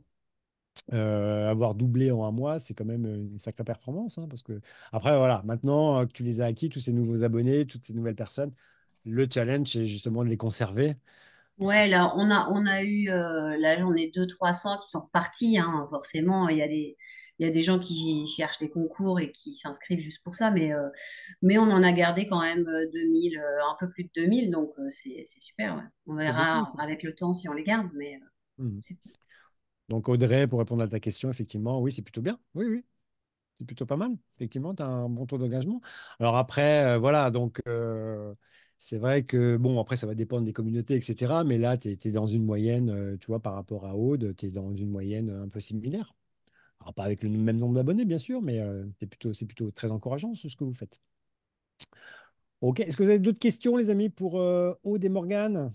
Avoir doublé en un mois, c'est quand même une sacrée performance, hein, parce que après, voilà, maintenant que tu les as acquis, tous ces nouveaux abonnés, toutes ces nouvelles personnes, le challenge, c'est justement de les conserver. Parce que Ouais, là, on a eu, là, j'en ai 200-300 qui sont repartis, hein. Forcément, il y a des gens qui cherchent des concours et qui s'inscrivent juste pour ça, mais on en a gardé quand même 2000, un peu plus de 2000, donc c'est super, ouais. On c'est beaucoup. verra avec le temps si on les garde, mais Mhm. c'est cool. Donc, Audrey, pour répondre à ta question, effectivement, oui, c'est plutôt bien. Oui, oui, c'est plutôt pas mal. Effectivement, tu as un bon taux d'engagement. Alors après, voilà, donc c'est vrai que, bon, après, ça va dépendre des communautés, etc. Mais là, tu es, dans une moyenne, tu vois, par rapport à Aude, tu es dans une moyenne un peu similaire. Alors, pas avec le même nombre d'abonnés, bien sûr, mais c'est plutôt très encourageant ce que vous faites. Ok, est-ce que vous avez d'autres questions, les amis, pour Aude et Morgane?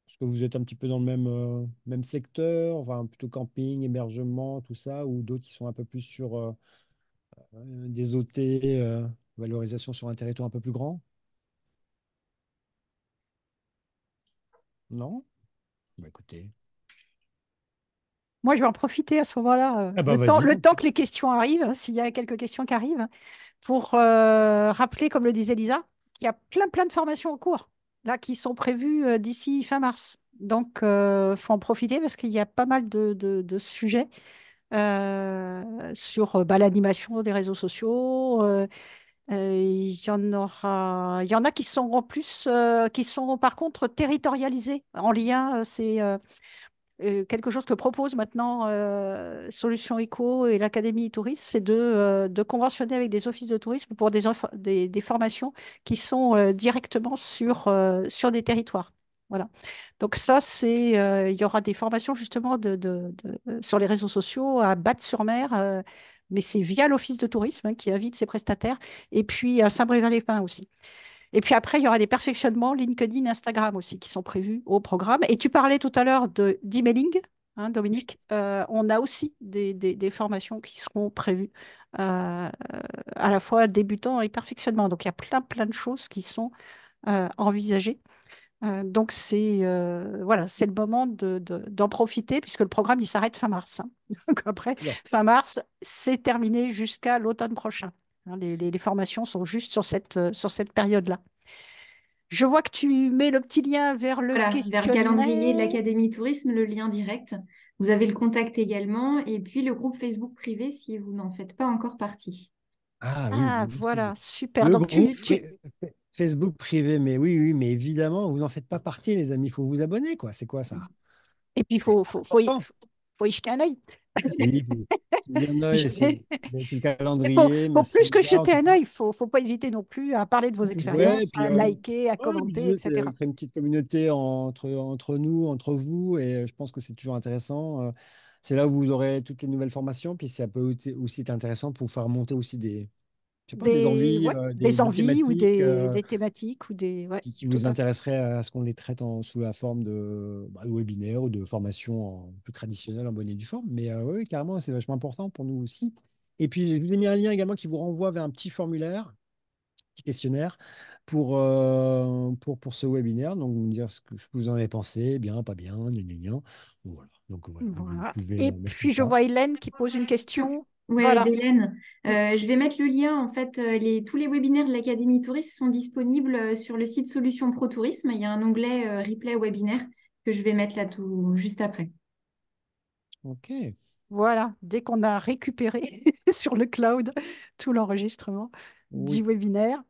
Est-ce que vous êtes un petit peu dans le même secteur, enfin plutôt camping, hébergement, tout ça, ou d'autres qui sont un peu plus sur des OT, valorisation sur un territoire un peu plus grand? Non? Bah écoutez. Moi, je vais en profiter à ce moment-là, Ah bah le temps, vas-y, le ton temps tour. que les questions arrivent, hein, s'il y a quelques questions qui arrivent, pour rappeler, comme le disait Lisa, qu'il y a plein, plein de formations en cours, là, qui sont prévues d'ici fin mars. Donc, il faut en profiter parce qu'il y a pas mal de sujets sur bah, l'animation des réseaux sociaux. Il y en a qui sont en plus, qui sont par contre territorialisés en lien. C'est quelque chose que propose maintenant Solutions Éco et l'Académie Tourisme, c'est de conventionner avec des offices de tourisme pour des formations qui sont directement sur des territoires. Voilà. Donc ça, il y aura des formations justement sur les réseaux sociaux à Batte-sur-Mer, mais c'est via l'office de tourisme hein, qui invite ses prestataires, et puis à Saint-Brévin-les-Pins aussi. Et puis après, il y aura des perfectionnements LinkedIn, Instagram aussi qui sont prévus au programme. Et tu parlais tout à l'heure d'emailing. hein, Dominique, on a aussi des formations qui seront prévues, euh, à la fois débutant et perfectionnement. Donc, il y a plein de choses qui sont envisagées. Donc, voilà, c'est le moment d'en profiter puisque le programme, il s'arrête fin mars, hein. Donc, après, Oula. fin mars, c'est terminé jusqu'à l'automne prochain, hein. Les formations sont juste sur cette période-là. Je vois que tu mets le petit lien vers le Voilà, vers le calendrier de questionnaire. l'Académie Tourisme, le lien direct. Vous avez le contact également et puis le groupe Facebook privé si vous n'en faites pas encore partie. Ah oui, Ah, merci. voilà, super. Le Donc, groupe Facebook privé, mais oui, mais évidemment, vous n'en faites pas partie, les amis. Il faut vous abonner, quoi. C'est quoi ça? et puis, il C'est important. faut y jeter un œil. Oui, vous avez un œil, vous avez tout le Il calendrier. faut Merci, plus que Lisa, en jeter tout un cas. œil. Faut pas hésiter non plus à parler de vos Ouais, et expériences, puis, à liker, à ouais, puis commenter, l'idée, c'est de etc. créer une petite communauté entre nous, entre vous, et je pense que c'est toujours intéressant. C'est là où vous aurez toutes les nouvelles formations, puis ça peut aussi être intéressant pour faire monter aussi je sais pas, des envies, Ouais, des des thématiques ou thématiques des thématiques ou des. Ouais, qui tout vous à fait. intéresseraient à ce qu'on les traite sous la forme de webinaire ou de formation plus traditionnelle en bonne et due forme. Mais oui, carrément, c'est vachement important pour nous aussi. Et puis, je vous ai mis un lien également qui vous renvoie vers un petit formulaire, petit questionnaire pour ce webinaire. Donc, vous me dire ce que vous en avez pensé, bien, pas bien, gna, gna, gna. Voilà. Donc, voilà, vous Voilà. pouvez Et mettre tout puis, je ça. vois Hélène qui pose une Question. question. Ouais, Voilà. d'Hélène. Je vais mettre le lien. En fait, tous les webinaires de l'Académie Tourisme sont disponibles sur le site Solutions Pro Tourisme. Il y a un onglet replay webinaire que je vais mettre là tout juste après. OK. Voilà. Dès qu'on a récupéré sur le cloud tout l'enregistrement du Oui. webinaire.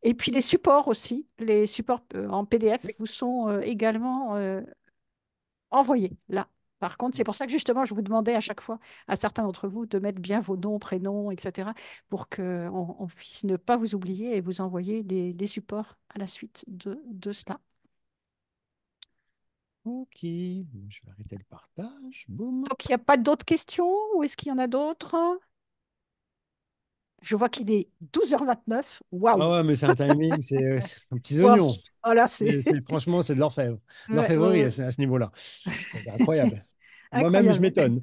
Et puis, les supports aussi. Les supports en PDF Oui. vous sont également envoyés là. Par contre, c'est pour ça que justement, je vous demandais à chaque fois à certains d'entre vous de mettre bien vos noms, prénoms, etc., pour qu'on puisse ne pas vous oublier et vous envoyer les supports à la suite de cela. OK. Je vais arrêter le partage. Boum. Donc, il n'y a pas d'autres questions ou est-ce qu'il y en a d'autres? Je vois qu'il est 12h29. Ah Waouh! ouais, mais c'est un timing, c'est un petits Waouh! oignons. Voilà, c'est Franchement, c'est de l'orfèvre. ouais, ouais, L'orfèvrerie ouais. à ce niveau-là. C'est incroyable. Moi-même, je Incroyable. m'étonne.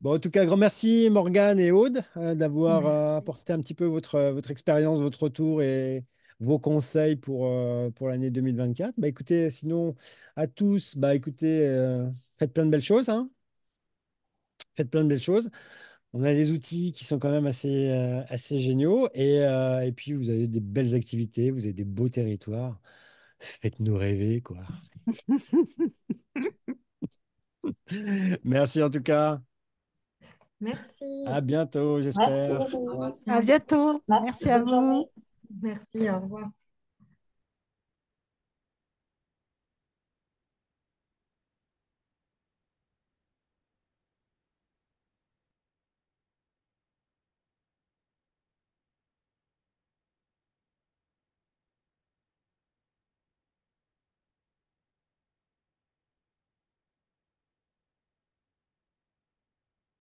Bon, en tout cas, grand merci Morgane et Aude d'avoir apporté un petit peu votre expérience, votre retour et vos conseils pour l'année 2024. Bah, écoutez, sinon, à tous, bah, écoutez, faites plein de belles choses, hein. Faites plein de belles choses. On a des outils qui sont quand même assez géniaux et puis vous avez des belles activités, vous avez des beaux territoires. Faites-nous rêver, quoi. Merci en tout cas. Merci. À bientôt, Merci, j'espère. Aurélie. À bientôt. Merci, Merci à bonne journée. vous. Merci, au revoir.